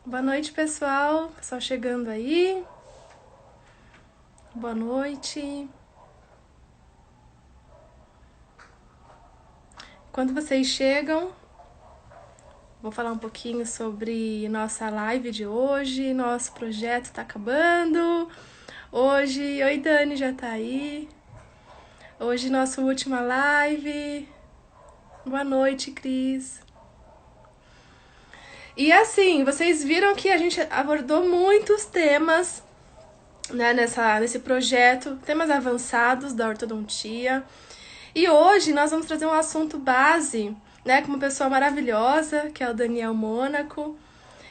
Boa noite, pessoal. Pessoal chegando aí. Boa noite. Quando vocês chegam, vou falar um pouquinho sobre nossa live de hoje. Nosso projeto está acabando. Hoje, oi Dani, já tá aí. Hoje, nossa última live. Boa noite, Cris. E assim, vocês viram que a gente abordou muitos temas, né, nesse projeto, temas avançados da ortodontia. E hoje nós vamos trazer um assunto base, né, com uma pessoa maravilhosa, que é o Daniel Mônaco.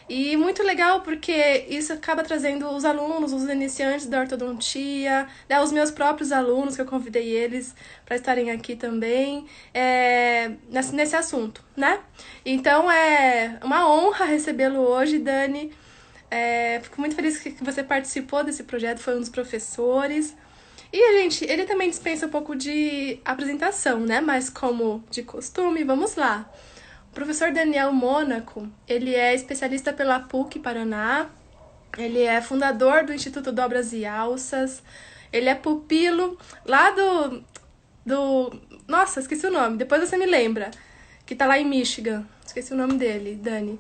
E muito legal porque isso acaba trazendo os alunos, os iniciantes da ortodontia, né, os meus próprios alunos, que eu convidei eles para estarem aqui também, nesse assunto, né? Então é uma honra recebê-lo hoje, Dani. Fico muito feliz que você participou desse projeto, foi um dos professores. E a gente, ele também dispensa um pouco de apresentação, né? Mas como de costume, vamos lá. O professor Daniel Mônaco, ele é especialista pela PUC Paraná, ele é fundador do Instituto Dobras e Alças, ele é pupilo lá Nossa, esqueci o nome, depois você me lembra, que tá lá em Michigan. Esqueci o nome dele, Dani.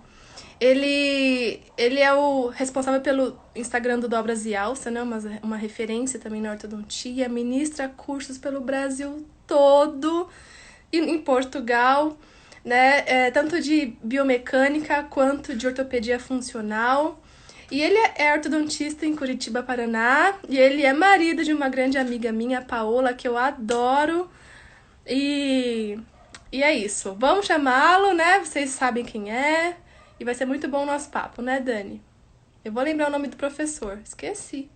Ele é o responsável pelo Instagram do Dobras e Alça, né? Uma referência também na ortodontia. Ministra cursos pelo Brasil todo e em Portugal, né? Tanto de biomecânica quanto de ortopedia funcional. E ele é ortodontista em Curitiba, Paraná. E ele é marido de uma grande amiga minha, Paola, que eu adoro. E, e é isso. Vamos chamá-lo, né? Vocês sabem quem é. E vai ser muito bom o nosso papo, né, Dani? Eu vou lembrar o nome do professor. Esqueci.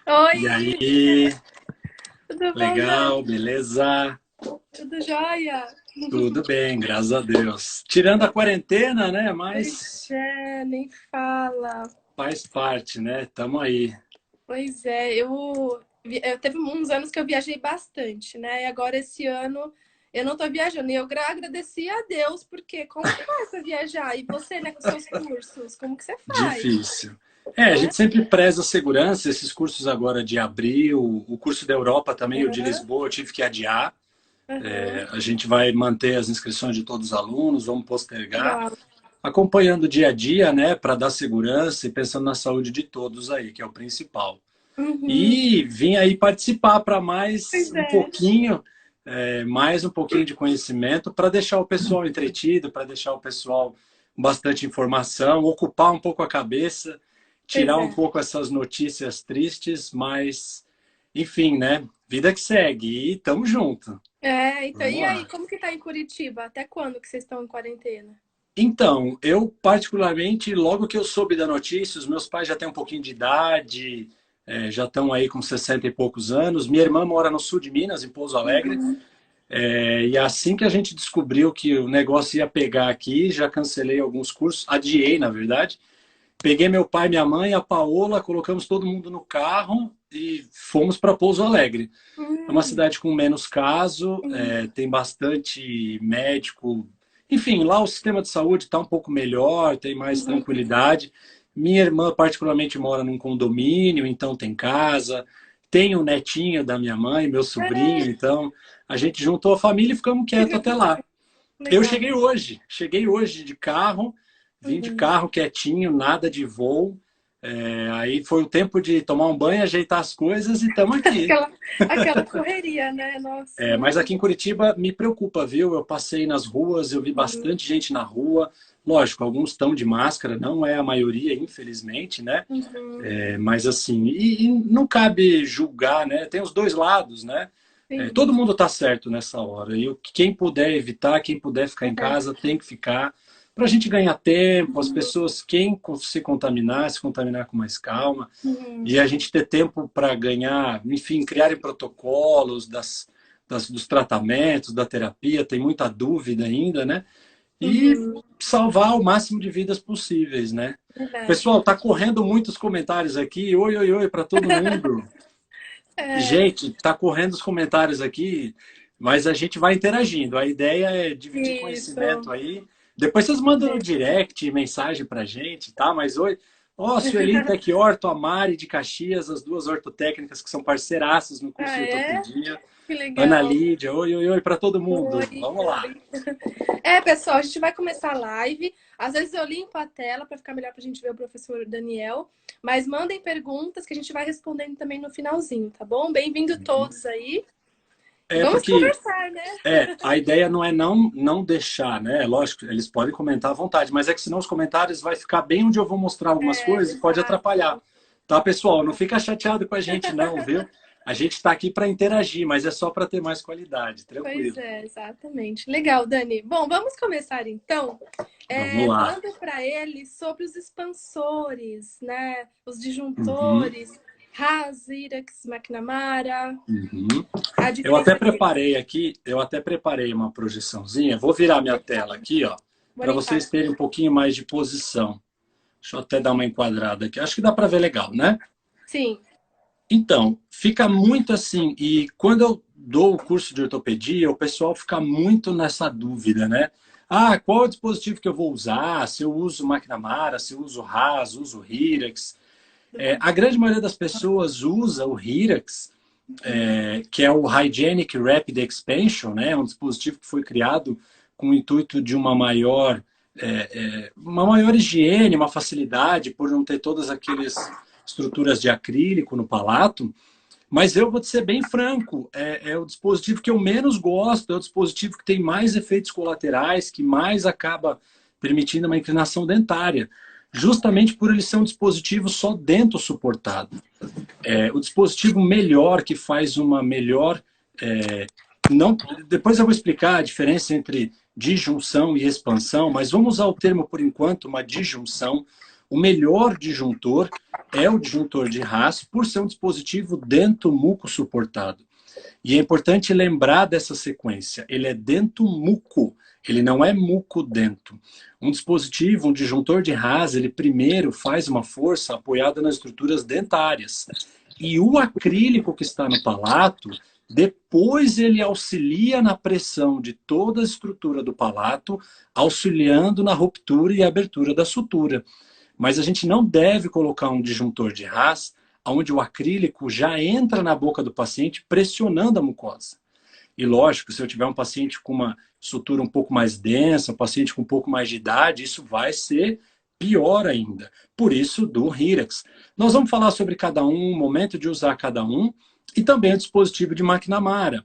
E Oi! aí, Tudo bom, Dani? legal, beleza? Tudo jóia? Tudo bem, graças a Deus. Tirando a quarentena, né? Pois Mas é, nem fala. faz parte, né? Tamo aí. Pois é, eu teve uns anos que eu viajei bastante, né? E agora esse ano eu não tô viajando. E eu agradeci a Deus, porque como que faz pra viajar? E você, né, com seus cursos, como que você faz? Difícil. A Né? gente sempre preza a segurança. Esses cursos agora de abril, o curso da Europa também, o de Lisboa, eu tive que adiar. Aham. A gente vai manter as inscrições de todos os alunos, vamos postergar, Legal. acompanhando o dia a dia, né? Para dar segurança e pensando na saúde de todos aí, que é o principal. Uhum. E vim aí participar para mais Pois um é. pouquinho, mais um pouquinho de conhecimento, para deixar o pessoal entretido, para deixar o pessoal com bastante informação, ocupar um pouco a cabeça, Pois tirar um é. pouco essas notícias tristes, mas, enfim, né? Vida que segue e tamo junto. Então, Vamos e aí, lá. como que tá em Curitiba? Até quando que vocês estão em quarentena? Então, eu particularmente, logo que eu soube da notícia, os meus pais já têm um pouquinho de idade, já estão aí com 60 e poucos anos. Minha irmã mora no sul de Minas, em Pouso Alegre, Uhum. e assim que a gente descobriu que o negócio ia pegar aqui, já cancelei alguns cursos, adiei, na verdade. Peguei meu pai, minha mãe, a Paola, colocamos todo mundo no carro e fomos para Pouso Alegre. É uma Hum. cidade com menos caso, tem bastante médico. Enfim, lá o sistema de saúde está um pouco melhor, tem mais Uhum. tranquilidade. Minha irmã, particularmente, mora num condomínio, então tem casa. Tem o netinho da minha mãe, meu sobrinho, É, então a gente juntou a família e ficamos quietos até lá. Eu legal. cheguei hoje de carro, vim de Uhum. carro quietinho, nada de voo. Aí foi o tempo de tomar um banho, ajeitar as coisas e estamos aqui. Aquela, aquela correria, né? Nossa, Mas muito aqui em bom. Curitiba me preocupa, viu? Eu passei nas ruas, eu vi Uhum. bastante gente na rua. Lógico, alguns estão de máscara, não é a maioria, infelizmente, né? Uhum. Mas assim, e não cabe julgar, né? Tem os dois lados, né? Sim. Todo mundo está certo nessa hora. E quem puder evitar, quem puder ficar em É. casa, tem que ficar. Para a gente ganhar tempo, as Uhum. pessoas, quem se contaminar com mais calma. Uhum. E a gente ter tempo para ganhar, enfim, criarem protocolos dos tratamentos, da terapia, tem muita dúvida ainda, né? E Uhum. salvar o máximo de vidas possíveis, né? Verdade. Pessoal, tá correndo muitos comentários aqui. Oi, oi, oi para todo mundo. É. Gente, tá correndo os comentários aqui. Mas a gente vai interagindo. A ideia é dividir conhecimento Isso. aí. Depois vocês mandam no direct mensagem pra gente, tá? Mas oi, ó, Sueli Tec Orto, a Mari de Caxias, as duas ortotécnicas que são parceiraças no curso Ah, de é? ortopedia. Que Ana legal. Lídia, oi, oi, oi para todo mundo. Oi, Vamos lá. oi. É, pessoal, a gente vai começar a live. Às vezes eu limpo a tela para ficar melhor para a gente ver o professor Daniel. Mas mandem perguntas que a gente vai respondendo também no finalzinho, tá bom? Bem-vindo todos aí. E É vamos porque conversar, né? a ideia não é não deixar, né? Lógico, eles podem comentar à vontade, mas é que senão os comentários vai ficar bem onde eu vou mostrar algumas É, coisas e pode atrapalhar. exato. Tá, pessoal? Não fica chateado com a gente não, viu? A gente está aqui para interagir, mas é só para ter mais qualidade, Pois tranquilo. é, exatamente. Legal, Dani. Bom, vamos começar então, Vamos lá. falando para ele sobre os expansores, né? Os Uhum, disjuntores, Haas, Irax, McNamara, uhum. a diferença deles. Eu até preparei uma projeçãozinha. Vou virar minha tela aqui, ó, Vou para limpar vocês aqui. terem um pouquinho mais de posição. Deixa eu até dar uma enquadrada aqui. Acho que dá para ver legal, né? Sim. Então, fica muito assim, e quando eu dou o curso de ortopedia, o pessoal fica muito nessa dúvida, né? Ah, qual é o dispositivo que eu vou usar? Se eu uso McNamara, se eu uso Haas, uso Hirax. A grande maioria das pessoas usa o Hirax, que é o Hygienic Rapid Expansion, né? Um dispositivo que foi criado com o intuito de uma maior higiene, uma facilidade, por não ter todas aquelas estruturas de acrílico no palato. Mas eu vou te ser bem franco, é o dispositivo que eu menos gosto, é o dispositivo que tem mais efeitos colaterais, que mais acaba permitindo uma inclinação dentária, justamente por ele ser um dispositivo só dento suportado. O dispositivo melhor, que faz uma melhor... não, depois eu vou explicar a diferença entre disjunção e expansão, mas vamos usar o termo, por enquanto, uma disjunção. O melhor disjuntor é o disjuntor de Haas, por ser um dispositivo dento-muco suportado. E é importante lembrar dessa sequência. Ele é dento-muco, ele não é muco-dento. Um dispositivo, um disjuntor de Haas, ele primeiro faz uma força apoiada nas estruturas dentárias. E o acrílico que está no palato, depois ele auxilia na pressão de toda a estrutura do palato, auxiliando na ruptura e abertura da sutura. Mas a gente não deve colocar um disjuntor de Haas onde o acrílico já entra na boca do paciente pressionando a mucosa. E lógico, se eu tiver um paciente com uma sutura um pouco mais densa, um paciente com um pouco mais de idade, isso vai ser pior ainda. Por isso, do Hirax. Nós vamos falar sobre cada um, o momento de usar cada um, e também o dispositivo de McNamara.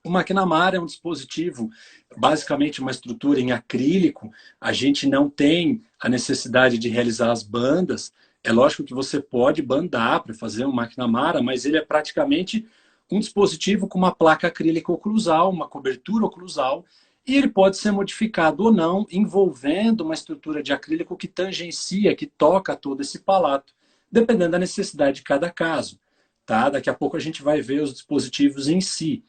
O McNamara é um dispositivo, basicamente uma estrutura em acrílico. A gente não tem a necessidade de realizar as bandas. É lógico que você pode bandar para fazer um McNamara, mas ele é praticamente um dispositivo com uma placa acrílica oclusal, uma cobertura oclusal, e ele pode ser modificado ou não, envolvendo uma estrutura de acrílico que tangencia, que toca todo esse palato, dependendo da necessidade de cada caso. Tá? Daqui a pouco a gente vai ver os dispositivos em si.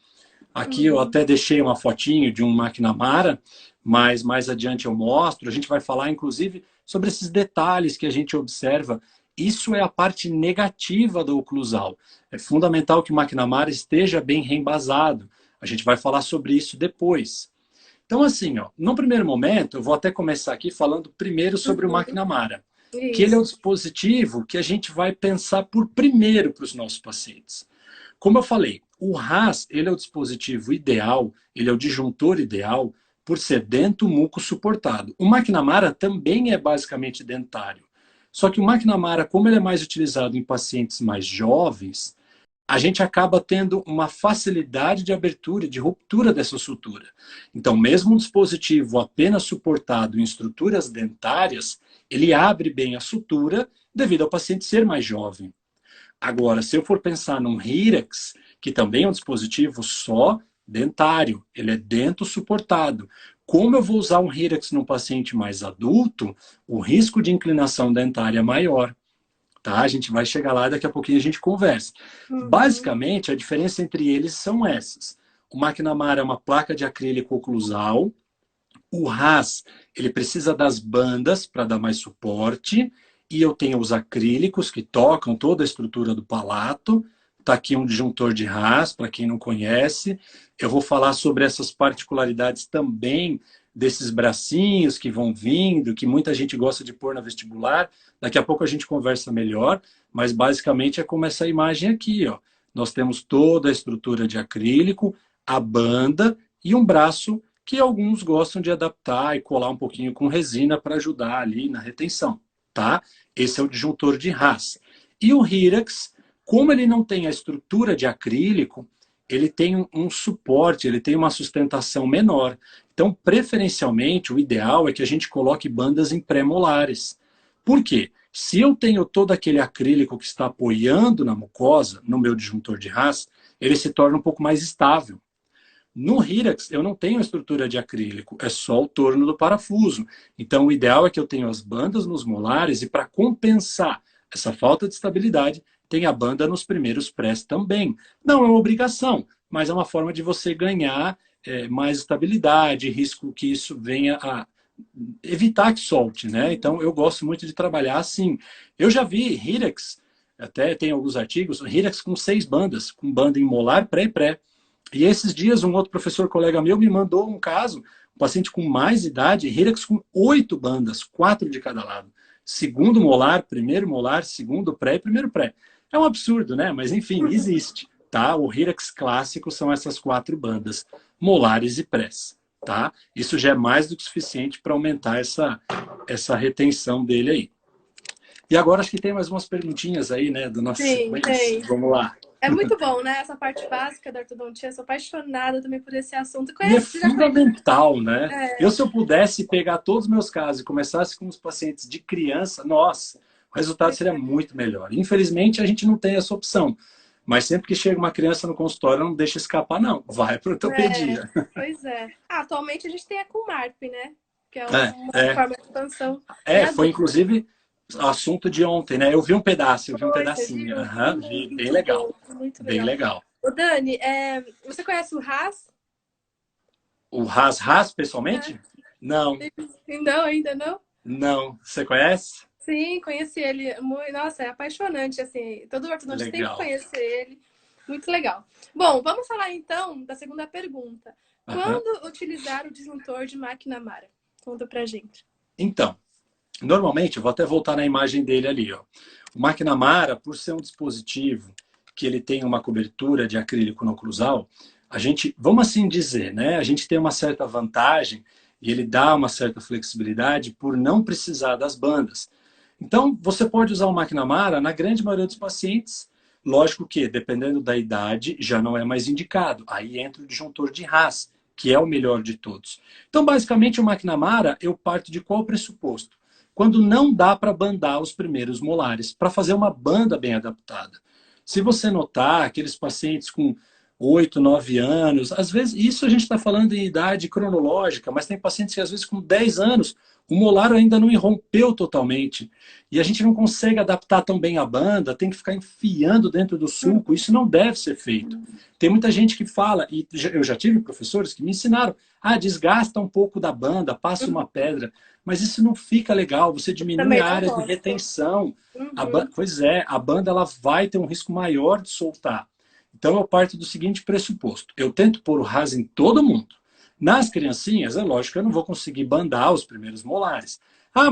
Aqui eu Uhum. até deixei uma fotinho de um McNamara, mas mais adiante eu mostro. A gente vai falar, inclusive, sobre esses detalhes que a gente observa. Isso é a parte negativa do oclusal. É fundamental que o McNamara esteja bem reembasado. A gente vai falar sobre isso depois. Então, assim, ó, no primeiro momento, eu vou até começar aqui falando primeiro sobre o Uhum. McNamara, que ele é o Isso. dispositivo que a gente vai pensar por primeiro para os nossos pacientes. Como eu falei, o RAS, ele é o dispositivo ideal, ele é o disjuntor ideal por ser dento-muco suportado. O McNamara também é basicamente dentário. Só que o McNamara, como ele é mais utilizado em pacientes mais jovens, a gente acaba tendo uma facilidade de abertura e de ruptura dessa sutura. Então, mesmo um dispositivo apenas suportado em estruturas dentárias, ele abre bem a sutura devido ao paciente ser mais jovem. Agora, se eu for pensar num Hirax, que também é um dispositivo só dentário, ele é dento suportado. Como eu vou usar um Hirax num paciente mais adulto, o risco de inclinação dentária é maior. Tá? A gente vai chegar lá, daqui a pouquinho a gente conversa. Uhum. Basicamente, a diferença entre eles são essas. O McNamara é uma placa de acrílico oclusal. O Haas, ele precisa das bandas para dar mais suporte. E eu tenho os acrílicos que tocam toda a estrutura do palato. tá aqui um disjuntor de Haas, para quem não conhece. Eu vou falar sobre essas particularidades também desses bracinhos que vão vindo, que muita gente gosta de pôr na vestibular. Daqui a pouco a gente conversa melhor, mas basicamente é como essa imagem aqui, ó. Nós temos toda a estrutura de acrílico, a banda e um braço que alguns gostam de adaptar e colar um pouquinho com resina para ajudar ali na retenção, tá? Esse é o disjuntor de Haas. E o Hyrax, como ele não tem a estrutura de acrílico, ele tem um suporte, ele tem uma sustentação menor. Então, preferencialmente, o ideal é que a gente coloque bandas em pré-molares. Por quê? Se eu tenho todo aquele acrílico que está apoiando na mucosa, no meu disjuntor de Haas, ele se torna um pouco mais estável. No Hyrax, eu não tenho a estrutura de acrílico, é só o torno do parafuso. Então, o ideal é que eu tenha as bandas nos molares e para compensar essa falta de estabilidade, tem a banda nos primeiros prés também. Não é uma obrigação, mas é uma forma de você ganhar mais estabilidade, risco que isso venha a evitar que solte, né? Então, eu gosto muito de trabalhar assim. Eu já vi Hyrax, até tem alguns artigos, Hyrax com 6 bandas, com banda em molar, pré e pré. E esses dias, um outro professor colega meu me mandou um caso, um paciente com mais idade, Hyrax com 8 bandas, 4 de cada lado. Segundo molar, primeiro molar, segundo pré e primeiro pré. É um absurdo, né? Mas enfim, existe, tá? O Hyrax clássico são essas 4 bandas, molares e prés, tá? Isso já é mais do que suficiente para aumentar essa retenção dele aí. E agora acho que tem mais umas perguntinhas aí, né, do nosso Sim, tem. Vamos lá. É muito bom, né? Essa parte básica da ortodontia. Eu sou apaixonada também por esse assunto. E é Conhece? Já conhece? fundamental, né? É, Eu, se eu pudesse pegar todos os meus casos e começasse com os pacientes de criança, nossa, o resultado seria muito melhor. Infelizmente, a gente não tem essa opção. Mas sempre que chega uma criança no consultório, não deixa escapar, não. Vai para ortopedia. pois é. Ah, atualmente a gente tem a Comarp, né? Que é É, uma forma de expansão. foi inclusive assunto de ontem, né? Eu vi um Você pedacinho. viu? Aham, vi, bem legal. Bom, muito Bem legal. legal. Ô, Dani, você conhece o Haas? O Haas, pessoalmente? Não, Não, ainda não? não. Você conhece? Sim, conheci ele. Nossa, é apaixonante, assim. Todo ortodontista tem que Legal. conhecer ele. Muito legal. Bom, vamos falar então da segunda pergunta. Aham. Quando utilizar o disjuntor de McNamara? Conta pra gente. Então, normalmente, eu vou até voltar na imagem dele ali, ó. O McNamara, por ser um dispositivo que ele tem uma cobertura de acrílico no cruzal, a gente, vamos assim dizer, né? A gente tem uma certa vantagem e ele dá uma certa flexibilidade por não precisar das bandas. Então, você pode usar o McNamara na grande maioria dos pacientes. Lógico que, dependendo da idade, já não é mais indicado. Aí entra o disjuntor de Haas, que é o melhor de todos. Então, basicamente, o McNamara, eu parto de qual pressuposto? Quando não dá para bandar os primeiros molares, para fazer uma banda bem adaptada. Se você notar, aqueles pacientes com 8, 9 anos, às vezes, isso a gente está falando em idade cronológica, mas tem pacientes que às vezes com 10 anos, o molar ainda não irrompeu totalmente. E a gente não consegue adaptar tão bem a banda, tem que ficar enfiando dentro do sulco, isso não deve ser feito. Tem muita gente que fala, e eu já tive professores que me ensinaram, desgasta um pouco da banda, passa uma pedra, mas isso não fica legal, você diminui Também a não área de gosto. retenção. Uhum. Pois é, a banda ela vai ter um risco maior de soltar. Então eu parto do seguinte pressuposto, eu tento pôr o Haas em todo mundo. Nas criancinhas, é lógico que eu não vou conseguir bandar os primeiros molares.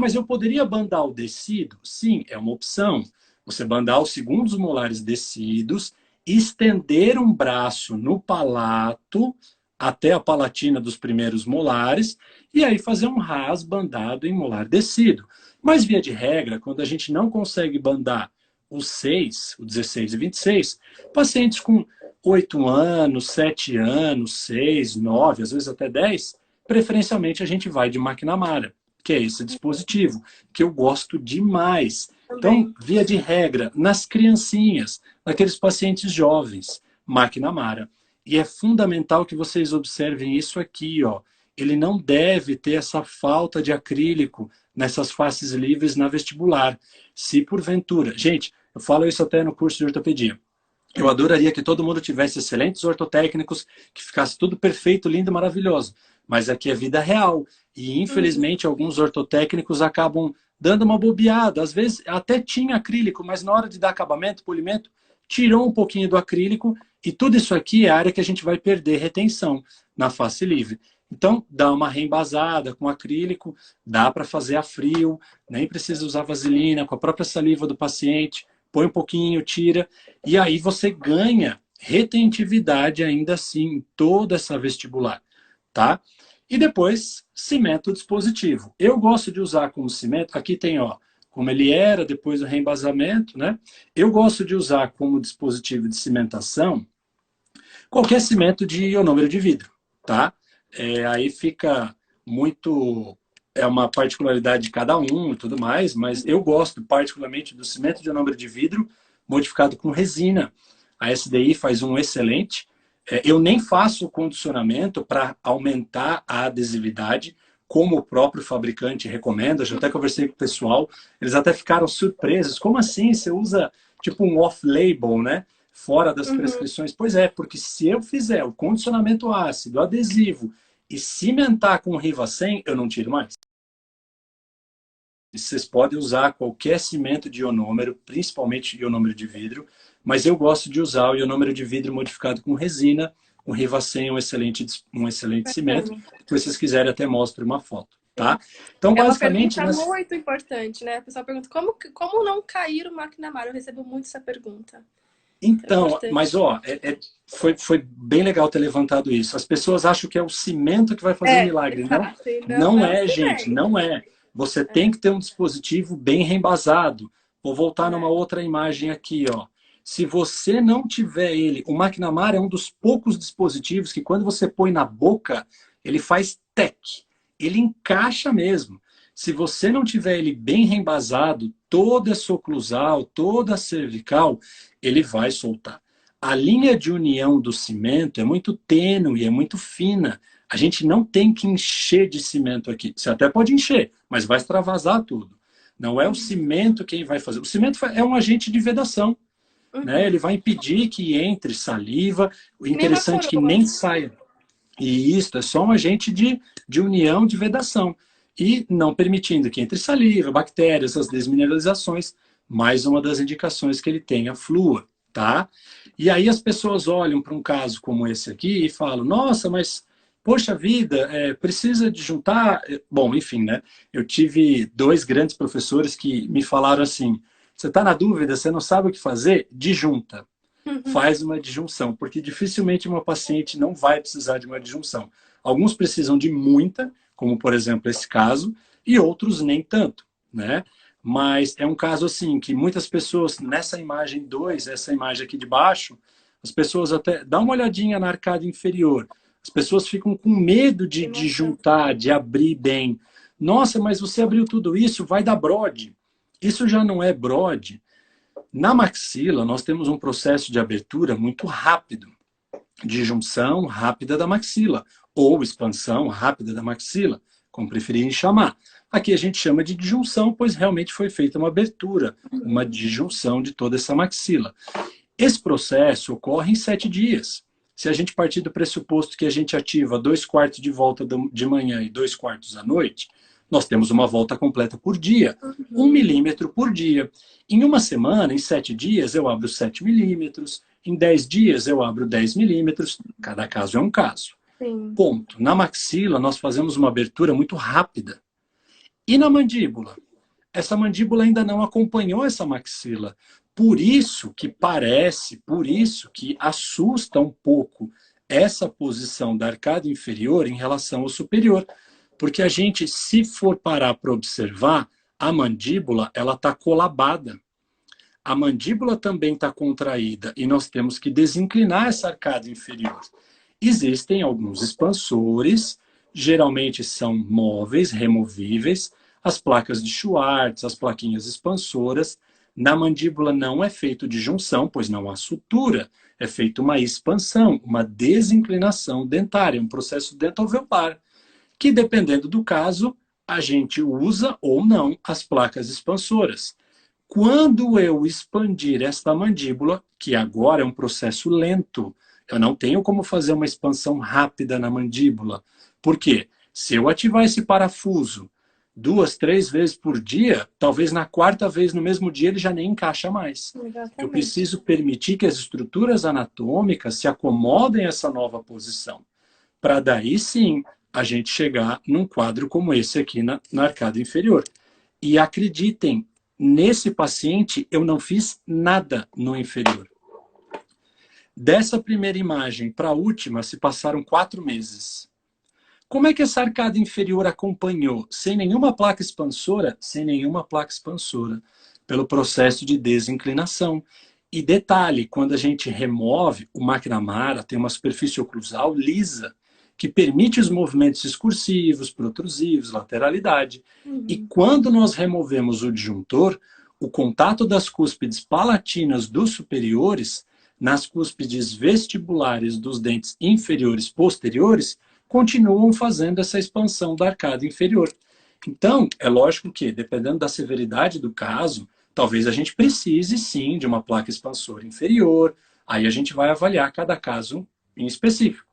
Mas eu poderia bandar o descido? Sim, é uma opção. Você bandar os segundos molares descidos, estender um braço no palato até a palatina dos primeiros molares e aí fazer um Haas bandado em molar descido. Mas, via de regra, quando a gente não consegue bandar os 6, o 16 e 26, pacientes com 8 anos, 7 anos, 6, 9, às vezes até 10, preferencialmente a gente vai de McNamara, que é esse dispositivo, que eu gosto demais. Também. Então, via de regra, nas criancinhas, naqueles pacientes jovens, McNamara. E é fundamental que vocês observem isso aqui, ó. Ele não deve ter essa falta de acrílico nessas faces livres na vestibular. Se porventura... Gente, eu falo isso até no curso de ortopedia. Eu adoraria que todo mundo tivesse excelentes ortotécnicos, que ficasse tudo perfeito, lindo, maravilhoso. Mas aqui é vida real. E, infelizmente, alguns ortotécnicos acabam dando uma bobeada. Às vezes, até tinha acrílico, mas na hora de dar acabamento, polimento, tirou um pouquinho do acrílico, e tudo isso aqui é a área que a gente vai perder retenção na face livre. Então, dá uma reembasada com acrílico, dá para fazer a frio, nem precisa usar vaselina, com a própria saliva do paciente, põe um pouquinho, tira, e aí você ganha retentividade ainda assim em toda essa vestibular, tá? E depois, cimento dispositivo. Eu gosto de usar como cimento, aqui tem, ó, como ele era, depois do reembasamento, né? Eu gosto de usar como dispositivo de cimentação qualquer cimento de ionômero de vidro, tá? Aí fica muito... É uma particularidade de cada um e tudo mais, mas eu gosto particularmente do cimento de ionômero de vidro modificado com resina. A SDI faz um excelente. Eu nem faço o condicionamento para aumentar a adesividade, como o próprio fabricante recomenda. Eu já até conversei com o pessoal, eles até ficaram surpresos. Como assim? Você usa tipo um off-label, né? Fora das prescrições. Pois é, porque se eu fizer o condicionamento ácido, adesivo e cimentar com Riva-100, eu não tiro mais. Vocês podem usar qualquer cimento de ionômero, principalmente ionômero de vidro, mas eu gosto de usar o ionômero de vidro modificado com resina. O Riva-100 é um excelente cimento. Se vocês quiserem, até mostro uma foto, tá? Então, É uma basicamente... pergunta muito importante, né? A pessoa pergunta, como não cair o McNamara? Eu recebo muito essa pergunta. Então, mas ó, foi bem legal ter levantado isso. As pessoas acham que é o cimento que vai fazer o milagre. Não é, gente, não é. Você tem que ter um dispositivo bem reembasado. Vou voltar numa outra imagem aqui, ó. Se você não tiver ele, o McNamara é um dos poucos dispositivos que quando você põe na boca, ele faz tec. Ele encaixa mesmo. Se você não tiver ele bem reembasado, toda essa oclusal, toda a cervical, ele vai soltar. A linha de união do cimento é muito tênue, é muito fina. A gente não tem que encher de cimento aqui. Você até pode encher, mas vai extravasar tudo. Não é o cimento quem vai fazer. O cimento é um agente de vedação. Né? Ele vai impedir que entre saliva. O interessante é que nem saia. E isso é só um agente de união de vedação. E não permitindo que entre saliva, bactérias, as desmineralizações. Mais uma das indicações que ele tem, a flúor. Tá? E aí as pessoas olham para um caso como esse aqui e falam, nossa, mas, poxa vida, precisa de juntar... Bom, enfim, né? Eu tive 2 grandes professores que me falaram assim, você está na dúvida, você não sabe o que fazer? Disjunta. Faz uma disjunção, porque dificilmente uma paciente não vai precisar de uma disjunção. Alguns precisam de muita, como por exemplo esse caso, e outros nem tanto, né? Mas é um caso assim, que muitas pessoas, nessa imagem 2, essa imagem aqui de baixo, as pessoas até, dá uma olhadinha na arcada inferior, as pessoas ficam com medo de juntar, de abrir bem. Nossa, mas você abriu tudo isso, vai dar brode. Isso já não é brode. Na maxila, nós temos um processo de abertura muito rápido, de junção rápida da maxila, ou expansão rápida da maxila, como preferirem chamar. Aqui a gente chama de disjunção, pois realmente foi feita uma abertura, uma disjunção de toda essa maxila. Esse processo ocorre em 7 dias. Se a gente partir do pressuposto que a gente ativa 2/4 de volta de manhã e 2/4 à noite, nós temos uma volta completa por dia, 1 milímetro por dia. Em uma semana, em 7 dias, eu abro 7 milímetros, em 10 dias eu abro 10 milímetros, cada caso é um caso. Sim. Ponto. Na maxila, nós fazemos uma abertura muito rápida. E na mandíbula? Essa mandíbula ainda não acompanhou essa maxila. Por isso que parece, por isso que assusta um pouco essa posição da arcada inferior em relação ao superior. Porque a gente, se for parar para observar, a mandíbula, ela está colabada. A mandíbula também está contraída e nós temos que desinclinar essa arcada inferior. Existem alguns expansores, geralmente são móveis, removíveis, as placas de Schwartz, as plaquinhas expansoras. Na mandíbula não é feito de junção, pois não há sutura. É feita uma expansão, uma desinclinação dentária, um processo dentoalveolar, que dependendo do caso, a gente usa ou não as placas expansoras. Quando eu expandir esta mandíbula, que agora é um processo lento, eu não tenho como fazer uma expansão rápida na mandíbula. Por quê? Se eu ativar esse parafuso 2, 3 vezes por dia, talvez na quarta vez no mesmo dia ele já nem encaixa mais. Eu Exatamente. preciso permitir que as estruturas anatômicas se acomodem a essa nova posição, para daí sim a gente chegar num quadro como esse aqui na arcada inferior. E acreditem, nesse paciente eu não fiz nada no inferior. Dessa primeira imagem para a última se passaram 4 meses. Como é que essa arcada inferior acompanhou? Sem nenhuma placa expansora? Sem nenhuma placa expansora. Pelo processo de desinclinação. E detalhe, quando a gente remove, o McNamara tem uma superfície oclusal lisa, que permite os movimentos excursivos, protrusivos, lateralidade. E quando nós removemos o disjuntor, o contato das cúspides palatinas dos superiores nas cúspides vestibulares dos dentes inferiores posteriores continuam fazendo essa expansão da arcada inferior. Então, é lógico que, dependendo da severidade do caso, talvez a gente precise sim de uma placa expansora inferior, aí a gente vai avaliar cada caso em específico.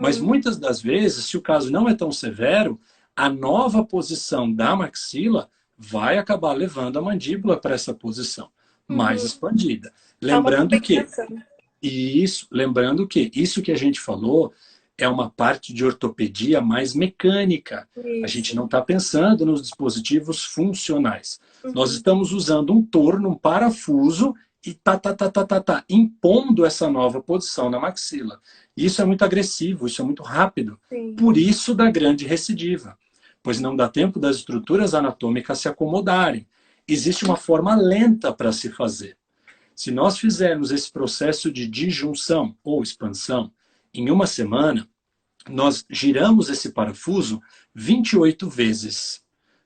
Mas muitas das vezes, se o caso não é tão severo, a nova posição da maxila vai acabar levando a mandíbula para essa posição mais expandida. Há uma Lembrando que compensação. isso que a gente falou é uma parte de ortopedia mais mecânica. A gente não está pensando nos dispositivos funcionais. Nós estamos usando um torno, um parafuso e impondo essa nova posição na maxila. Isso é muito agressivo, isso é muito rápido. Sim. Por isso da grande recidiva, pois não dá tempo das estruturas anatômicas se acomodarem. Existe uma forma lenta para se fazer. Se nós fizermos esse processo de disjunção ou expansão em uma semana, nós giramos esse parafuso 28 vezes.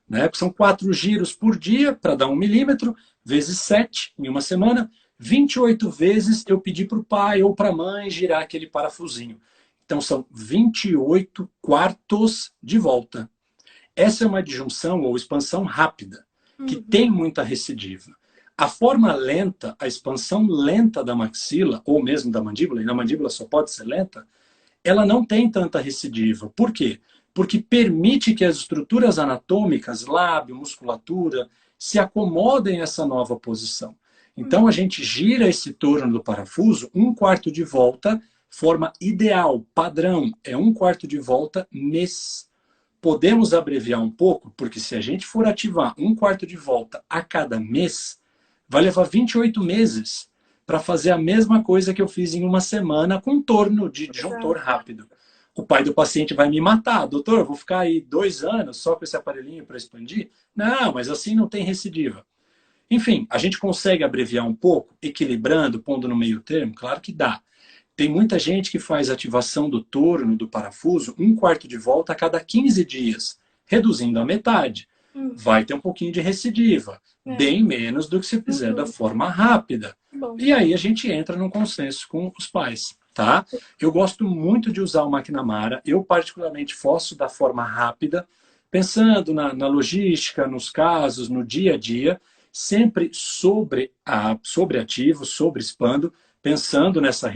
Né? São 4 giros por dia para dar 1 milímetro, vezes 7 em uma semana. 28 vezes eu pedi para o pai ou para a mãe girar aquele parafusinho. Então são 28 quartos de volta. Essa é uma disjunção ou expansão rápida, que tem muita recidiva. A forma lenta, a expansão lenta da maxila, ou mesmo da mandíbula, e na mandíbula só pode ser lenta, ela não tem tanta recidiva. Por quê? Porque permite que as estruturas anatômicas, lábio, musculatura, se acomodem a essa nova posição. Então a gente gira esse torno do parafuso 1/4 de volta, forma ideal, padrão, é 1/4 de volta mês. Podemos abreviar um pouco, porque se a gente for ativar 1/4 de volta a cada mês, vai levar 28 meses para fazer a mesma coisa que eu fiz em uma semana com um torno de disjuntor rápido. O pai do paciente vai me matar. Doutor, eu vou ficar aí 2 anos só com esse aparelhinho para expandir? Não, mas assim não tem recidiva. Enfim, a gente consegue abreviar um pouco, equilibrando, pondo no meio termo? Claro que dá. Tem muita gente que faz ativação do torno, do parafuso, 1/4 de volta a cada 15 dias, reduzindo a metade. Vai ter um pouquinho de recidiva, bem menos do que se fizer da forma rápida. E aí a gente entra num consenso com os pais, tá? Eu gosto muito de usar o McNamara, eu particularmente faço da forma rápida, pensando na logística, nos casos, no dia a dia, sempre sobreativo, expando, pensando nessa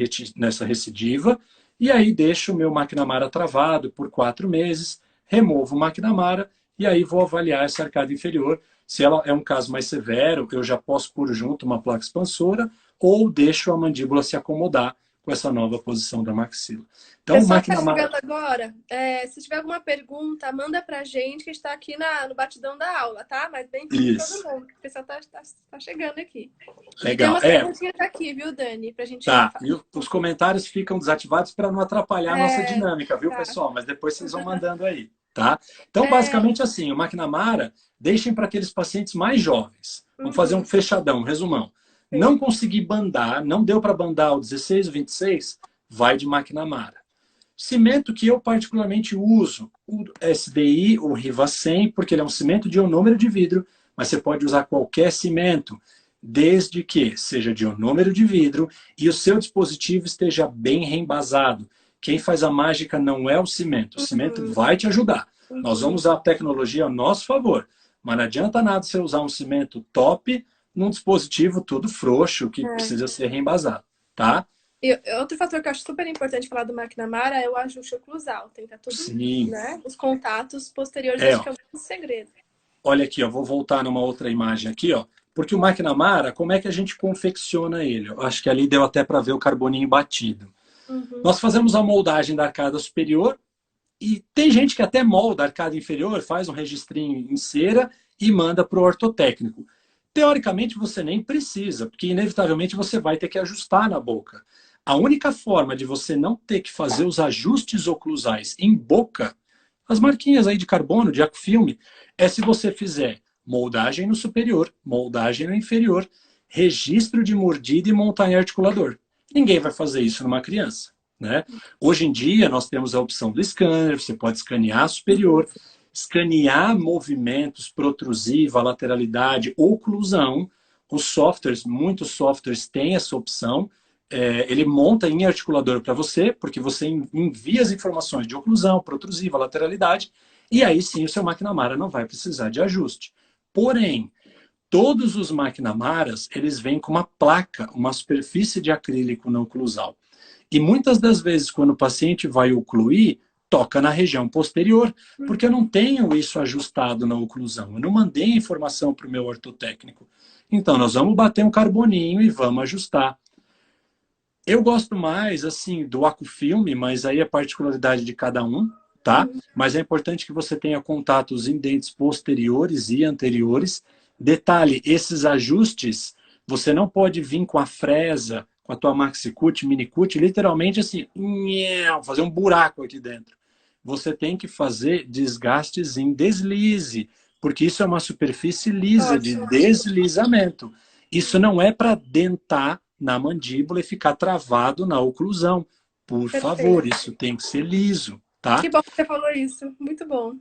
recidiva, e aí deixo o meu McNamara travado por 4 meses, removo o McNamara, e aí vou avaliar essa arcada inferior. Se ela é um caso mais severo, eu já posso pôr junto uma placa expansora, ou deixo a mandíbula se acomodar com essa nova posição da maxila. Então, o Pessoal, McNamara... tá chegando agora. Se tiver alguma pergunta, manda pra gente, que está aqui no batidão da aula, tá? Mas bem-vindo todo mundo, o pessoal tá chegando aqui. Legal. E tem umas perguntinhas aqui, viu, Dani? Pra gente Tá, e os comentários ficam desativados para não atrapalhar a nossa dinâmica, viu, tá. Pessoal? Mas depois vocês vão mandando aí, tá? Então, basicamente assim, o McNamara, deixem para aqueles pacientes mais jovens. Vamos fazer um fechadão, um resumão. Não consegui bandar, não deu para bandar o 16, o 26, vai de McNamara. Cimento que eu particularmente uso, o SDI, o Riva 100, porque ele é um cimento de ionômero de vidro, mas você pode usar qualquer cimento, desde que seja de ionômero de vidro e o seu dispositivo esteja bem reembasado. Quem faz a mágica não é o cimento vai te ajudar. Nós vamos usar a tecnologia a nosso favor, mas não adianta nada você usar um cimento top num dispositivo todo frouxo, que precisa ser reembasado, tá? E outro fator que eu acho super importante falar do McNamara é o ajuste oclusal. Tem que estar tudo, né? Os contatos posteriores, acho que é o segredo. olha aqui, ó, vou voltar numa outra imagem aqui, ó, porque o McNamara, como é que a gente confecciona ele? Eu acho que ali deu até para ver o carboninho batido. Uhum. Nós fazemos a moldagem da arcada superior e tem gente que até molda a arcada inferior, faz um registrinho em cera e manda para o ortotécnico. Teoricamente, você nem precisa, porque inevitavelmente você vai ter que ajustar na boca. A única forma de você não ter que fazer os ajustes oclusais em boca, as marquinhas aí de carbono, de ecofilme, é se você fizer moldagem no superior, moldagem no inferior, registro de mordida e montar em articulador. Ninguém vai fazer isso numa criança. Né? Hoje em dia, nós temos a opção do scanner, você pode escanear a superior, escanear movimentos, protrusiva, lateralidade, oclusão. Os softwares, muitos softwares têm essa opção. Ele monta em articulador para você, porque você envia as informações de oclusão, protrusiva, lateralidade, e aí sim o seu McNamara não vai precisar de ajuste. Porém, todos os McNamaras, eles vêm com uma placa, uma superfície de acrílico na oclusal. E muitas das vezes, quando o paciente vai ocluir, toca na região posterior, porque eu não tenho isso ajustado na oclusão. Eu não mandei a informação para o meu ortotécnico. Então, nós vamos bater um carboninho e vamos ajustar. Eu gosto mais, assim, do Acufilme, mas aí é particularidade de cada um, tá? Mas é importante que você tenha contatos em dentes posteriores e anteriores. Detalhe, esses ajustes, você não pode vir com a fresa, com a tua maxicute, minicute, literalmente assim, fazer um buraco aqui dentro. Você tem que fazer desgastes em deslize, porque isso é uma superfície lisa, de Ótimo. deslizamento. Isso não é para dentar na mandíbula e ficar travado na oclusão. Por favor, Perfeito. isso tem que ser liso, tá? Que bom que você falou isso. Muito bom.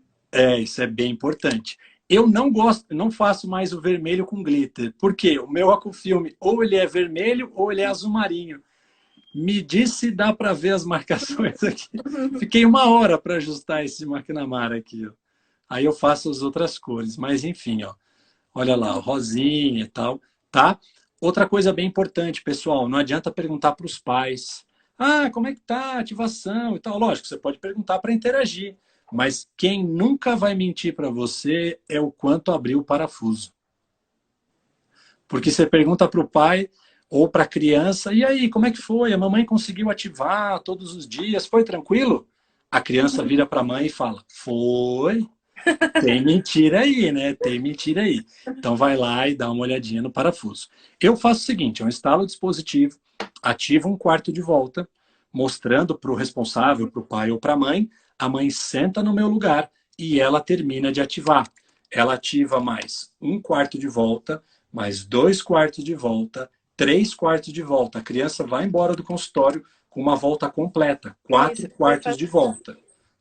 Isso é bem importante. Eu não gosto, não faço mais o vermelho com glitter. Por quê? O meu Acufilme ou ele é vermelho ou ele é azul marinho. Me disse se dá para ver as marcações aqui. Fiquei 1 hora para ajustar esse McNamara aqui, ó. Aí eu faço as outras cores, mas enfim, ó. Olha lá, rosinha e tal, tá? Outra coisa bem importante, pessoal, não adianta perguntar para os pais. Ah, como é que tá a ativação e tal. Lógico, você pode perguntar para interagir, mas quem nunca vai mentir para você é o quanto abriu o parafuso. Porque você pergunta para o pai ou para a criança, e aí, como é que foi? A mamãe conseguiu ativar todos os dias? Foi tranquilo? A criança vira para a mãe e fala, foi. Tem mentira aí, né? Tem mentira aí. Então vai lá e dá uma olhadinha no parafuso. Eu faço o seguinte, eu instalo o dispositivo, ativo um quarto de volta, mostrando para o responsável, para o pai ou para a mãe senta no meu lugar e ela termina de ativar. Ela ativa mais um quarto de volta, mais 2 quartos de volta, 3 quartos de volta. A criança vai embora do consultório com uma volta completa, Isso, 4 quartos de volta.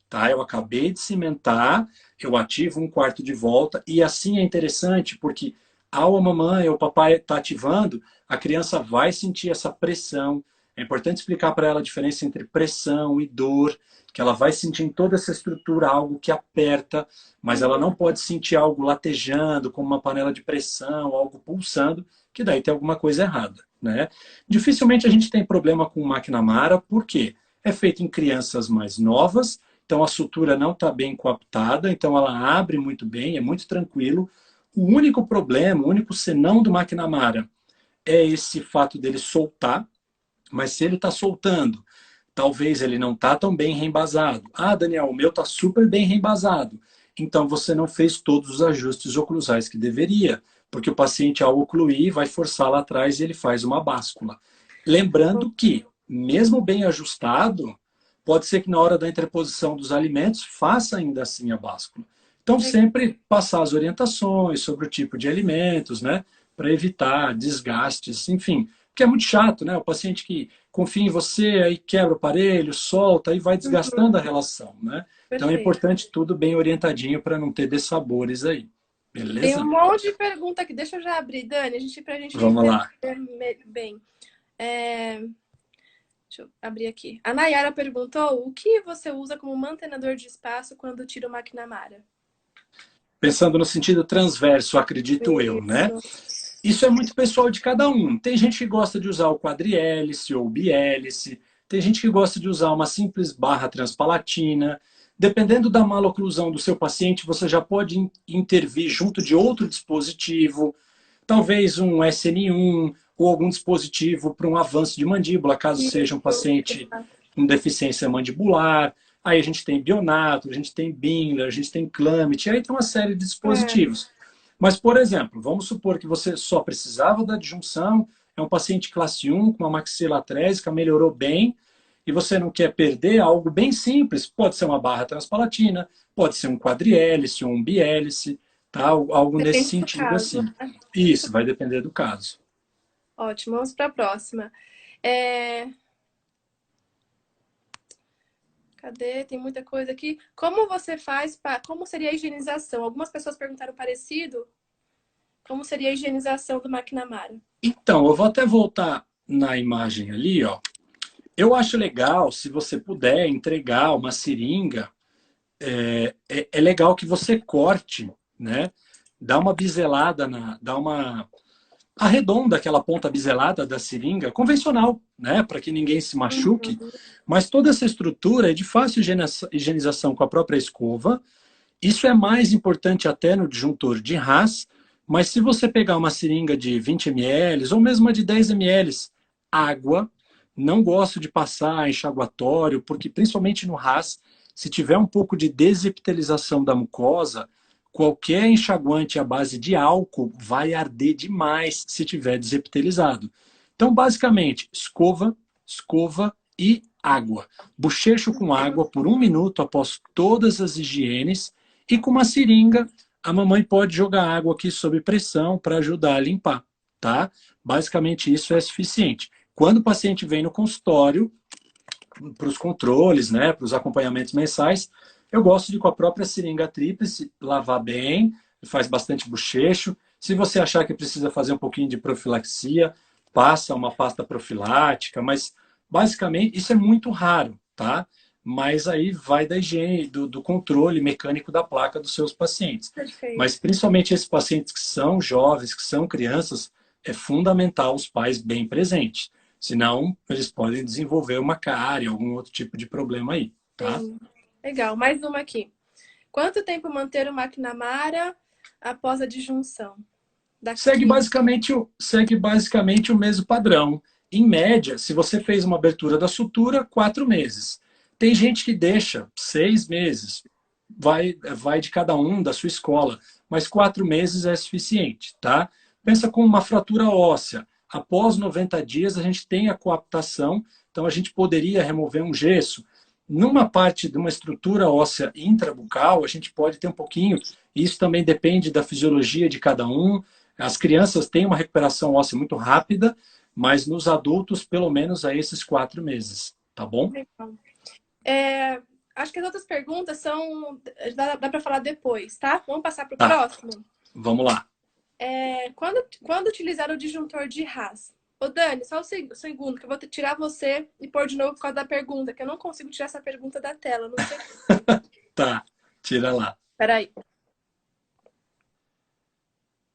Tá? Eu acabei de cimentar, eu ativo um quarto de volta, e assim é interessante, porque ao a mamãe ou o papai está ativando, a criança vai sentir essa pressão. É importante explicar para ela a diferença entre pressão e dor, que ela vai sentir em toda essa estrutura algo que aperta, mas ela não pode sentir algo latejando, como uma panela de pressão, algo pulsando, que daí tem alguma coisa errada. Né? Dificilmente a gente tem problema com o McNamara, por quê? É feito em crianças mais novas, então a sutura não está bem coaptada, então ela abre muito bem, é muito tranquilo. O único problema, o único senão do McNamara é esse fato dele soltar, mas se ele está soltando, talvez ele não está tão bem reembasado. Ah, Daniel, o meu está super bem reembasado. Então você não fez todos os ajustes oclusais que deveria, porque o paciente ao ocluir vai forçar lá atrás e ele faz uma báscula. Lembrando que, mesmo bem ajustado, pode ser que na hora da interposição dos alimentos faça ainda assim a báscula. Então, sempre passar as orientações sobre o tipo de alimentos, né? Para evitar desgastes, enfim. Porque é muito chato, né? O paciente que confia em você, aí quebra o aparelho, solta, aí vai desgastando a relação, né? Então é Perfeito. importante tudo bem orientadinho para não ter dessabores aí. Tem um Beleza? monte de pergunta aqui. Deixa eu já abrir, Dani, pra gente Vamos entender lá. bem. Deixa eu abrir aqui. A Nayara perguntou: o que você usa como mantenedor de espaço quando tira o McNamara? Pensando no sentido transverso, acredito eu, né? Isso. Isso é muito pessoal de cada um. Tem gente que gosta de usar o quadrihélice ou bihélice, tem gente que gosta de usar uma simples barra transpalatina, Dependendo da maloclusão do seu paciente, você já pode intervir junto de outro dispositivo, talvez um SN1 ou algum dispositivo para um avanço de mandíbula, caso seja um Isso. paciente com deficiência mandibular. Aí a gente tem Bionato, a gente tem Bingler, a gente tem Clamit, aí tem uma série de É, dispositivos. Mas, por exemplo, vamos supor que você só precisava da disjunção, é um paciente classe 1 com uma maxila atrésica, melhorou bem, e você não quer perder algo bem simples. Pode ser uma barra transpalatina, pode ser um quadrihélice ou um bihélice, tá? Algo nesse depende do sentido caso, assim. né? Isso, vai depender do caso. Ótimo, vamos para a próxima. É, cadê? Tem muita coisa aqui. Como você faz para. Como seria a higienização? Algumas pessoas perguntaram parecido. Como seria a higienização do McNamara? Então, eu vou até voltar na imagem ali, ó. Eu acho legal, se você puder entregar uma seringa, é legal que você corte, né? Dá uma biselada, dá uma arredonda aquela ponta biselada da seringa, convencional, né? Para que ninguém se machuque. Uhum. Mas toda essa estrutura é de fácil higienização com a própria escova. Isso é mais importante até no disjuntor de Haas, mas se você pegar uma seringa de 20 ml ou mesmo uma de 10 ml, água, não gosto de passar enxaguatório, porque principalmente no Haas, se tiver um pouco de desepitelização da mucosa, qualquer enxaguante à base de álcool vai arder demais se tiver desepitelizado. Então, basicamente, escova, escova e água. Bochecho com água por 1 minuto após todas as higienes e com uma seringa, a mamãe pode jogar água aqui sob pressão para ajudar a limpar, tá? Basicamente isso é suficiente. Quando o paciente vem no consultório, para os controles, né, para os acompanhamentos mensais, eu gosto de com a própria seringa tríplice lavar bem, faz bastante bochecho. Se você achar que precisa fazer um pouquinho de profilaxia, passa uma pasta profilática, mas basicamente isso é muito raro, tá? Mas aí vai da higiene, do controle mecânico da placa dos seus pacientes. Mas Perfeito. principalmente esses pacientes que são jovens, que são crianças, é fundamental os pais bem presentes. Senão, eles podem desenvolver uma cárie, algum outro tipo de problema aí, tá? Sim. Legal. Mais uma aqui. Quanto tempo manter o McNamara após a disjunção? Daqui. Segue basicamente o mesmo padrão. Em média, se você fez uma abertura da sutura, 4 meses. Tem gente que deixa 6 meses. Vai de cada um da sua escola. Mas 4 meses é suficiente, tá? Pensa com uma fratura óssea. Após 90 dias, a gente tem a coaptação. Então, a gente poderia remover um gesso. Numa parte de uma estrutura óssea intrabucal, a gente pode ter um pouquinho. Isso também depende da fisiologia de cada um. As crianças têm uma recuperação óssea muito rápida, mas nos adultos, pelo menos a esses 4 meses, tá bom? Legal. É, acho que as outras perguntas são. Dá para falar depois, tá? Vamos passar para o Tá, próximo? vamos lá. Quando utilizar o disjuntor de Haas? Ô, Dani, só um segundo, que eu vou tirar você e pôr de novo por causa da pergunta, que eu não consigo tirar essa pergunta da tela, não sei. Tá, tira lá. Peraí.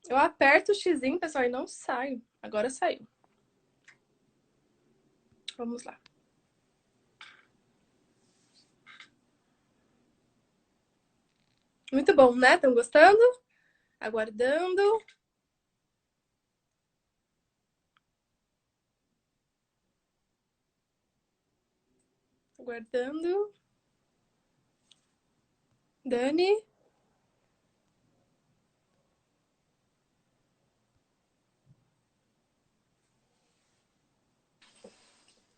Eu aperto o X, pessoal, e não sai. Agora saiu. Vamos lá. Muito bom, né? Estão gostando? Aguardando. Aguardando. Dani.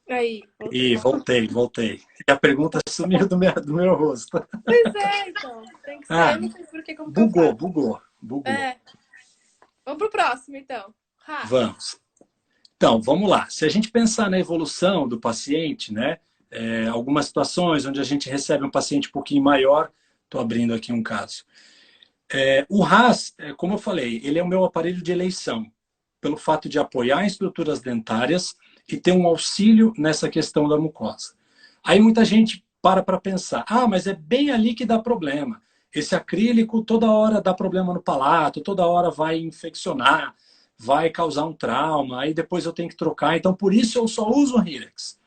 Aí, E voltou. voltei. E a pergunta sumiu do meu rosto. Pois é, então. Tem que ser. Ah, Eu não sei por que, como que eu bugou, faço. bugou. É. Vamos pro próximo, então. Haas. Vamos. Então, vamos lá. Se a gente pensar na evolução do paciente, né? Algumas situações onde a gente recebe um paciente um pouquinho maior, estou abrindo aqui um caso. O Haas, como eu falei, ele é o meu aparelho de eleição, pelo fato de apoiar em estruturas dentárias e ter um auxílio nessa questão da mucosa. Aí muita gente para pensar, mas é bem ali que dá problema. Esse acrílico toda hora dá problema no palato, toda hora vai infeccionar, vai causar um trauma, aí depois eu tenho que trocar, então por isso eu só uso o Hylex.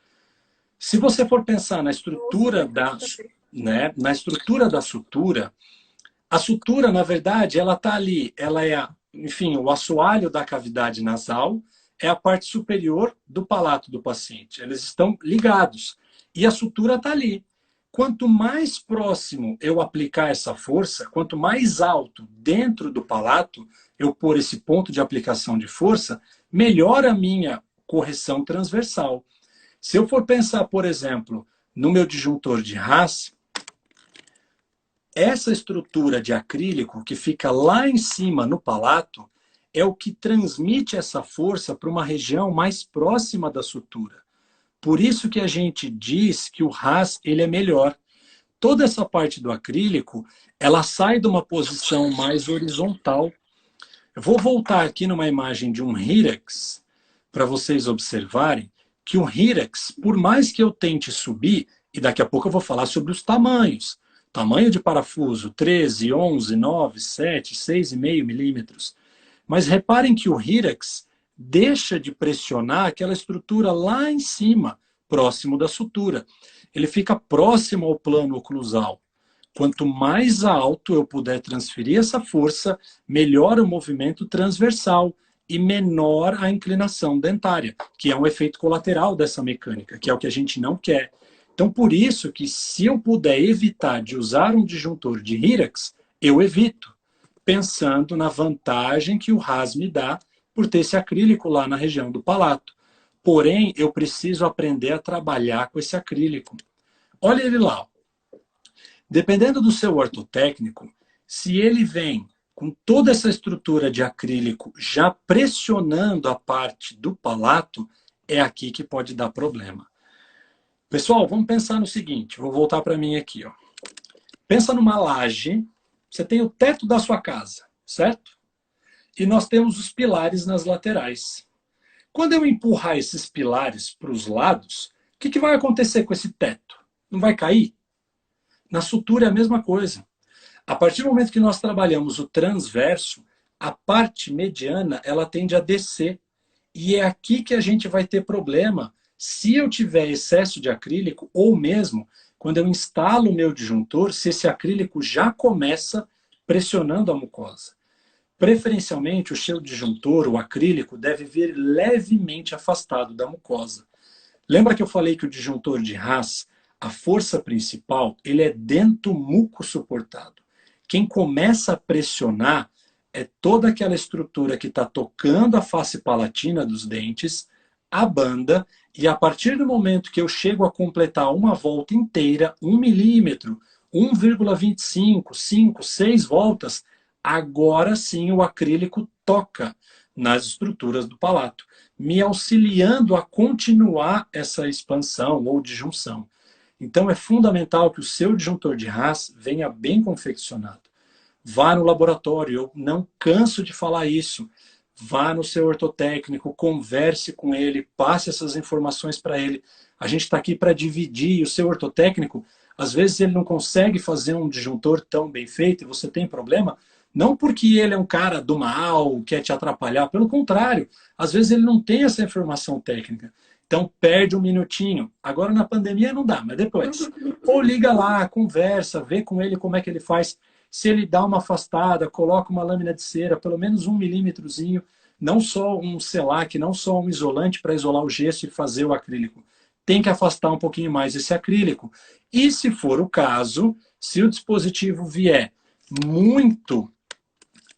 Se você for pensar na Eu ouço estrutura bastante também. né? Na estrutura da sutura, a sutura, na verdade, ela está ali, ela é, enfim, o assoalho da cavidade nasal é a parte superior do palato do paciente. Eles estão ligados. E a sutura está ali. Quanto mais próximo eu aplicar essa força, quanto mais alto dentro do palato eu pôr esse ponto de aplicação de força, melhor a minha correção transversal. Se eu for pensar, por exemplo, no meu disjuntor de Haas, essa estrutura de acrílico que fica lá em cima no palato é o que transmite essa força para uma região mais próxima da sutura. Por isso que a gente diz que o Haas ele é melhor. Toda essa parte do acrílico, ela sai de uma posição mais horizontal. Eu vou voltar aqui numa imagem de um Hyrax, para vocês observarem que o Hyrax, por mais que eu tente subir, e daqui a pouco eu vou falar sobre os tamanhos, tamanho de parafuso 13, 11, 9, 7, 6,5 milímetros. Mas reparem que o Hyrax deixa de pressionar aquela estrutura lá em cima, próximo da sutura. Ele fica próximo ao plano oclusal. Quanto mais alto eu puder transferir essa força, melhor o movimento transversal e menor a inclinação dentária, que é um efeito colateral dessa mecânica, que é o que a gente não quer. Então, por isso que se eu puder evitar de usar um disjuntor de Hyrax, eu evito, pensando na vantagem que o Haas me dá por ter esse acrílico lá na região do palato. Porém, eu preciso aprender a trabalhar com esse acrílico. Olha ele lá. Dependendo do seu ortotécnico, se ele vem com toda essa estrutura de acrílico já pressionando a parte do palato, é aqui que pode dar problema. Pessoal, vamos pensar no seguinte, vou voltar para mim aqui. Ó. Pensa numa laje, você tem o teto da sua casa, certo? E nós temos os pilares nas laterais. Quando eu empurrar esses pilares para os lados, o que vai acontecer com esse teto? Não vai cair? Na sutura é a mesma coisa. A partir do momento que nós trabalhamos o transverso, a parte mediana ela tende a descer. E é aqui que a gente vai ter problema se eu tiver excesso de acrílico ou mesmo quando eu instalo o meu disjuntor, se esse acrílico já começa pressionando a mucosa. Preferencialmente, o seu disjuntor, o acrílico, deve vir levemente afastado da mucosa. Lembra que eu falei que o disjuntor de Haas, a força principal, ele é dentro muco suportado. Quem começa a pressionar é toda aquela estrutura que está tocando a face palatina dos dentes, a banda, e a partir do momento que eu chego a completar uma volta inteira, 1 milímetro, 1,25, 5, 6 voltas, agora sim o acrílico toca nas estruturas do palato, me auxiliando a continuar essa expansão ou disjunção. Então é fundamental que o seu disjuntor de Haas venha bem confeccionado. Vá no laboratório, eu não canso de falar isso. Vá no seu ortotécnico, converse com ele, passe essas informações para ele. A gente está aqui para dividir, e o seu ortotécnico, às vezes ele não consegue fazer um disjuntor tão bem feito e você tem problema, não porque ele é um cara do mal, quer te atrapalhar, pelo contrário, às vezes ele não tem essa informação técnica. Então perde um minutinho. Agora na pandemia não dá, mas depois. Ou liga lá, conversa, vê com ele como é que ele faz. Se ele dá uma afastada, coloca uma lâmina de cera, pelo menos 1 milímetrozinho, não só um selac, não só um isolante para isolar o gesso e fazer o acrílico. Tem que afastar um pouquinho mais esse acrílico. E se for o caso, se o dispositivo vier muito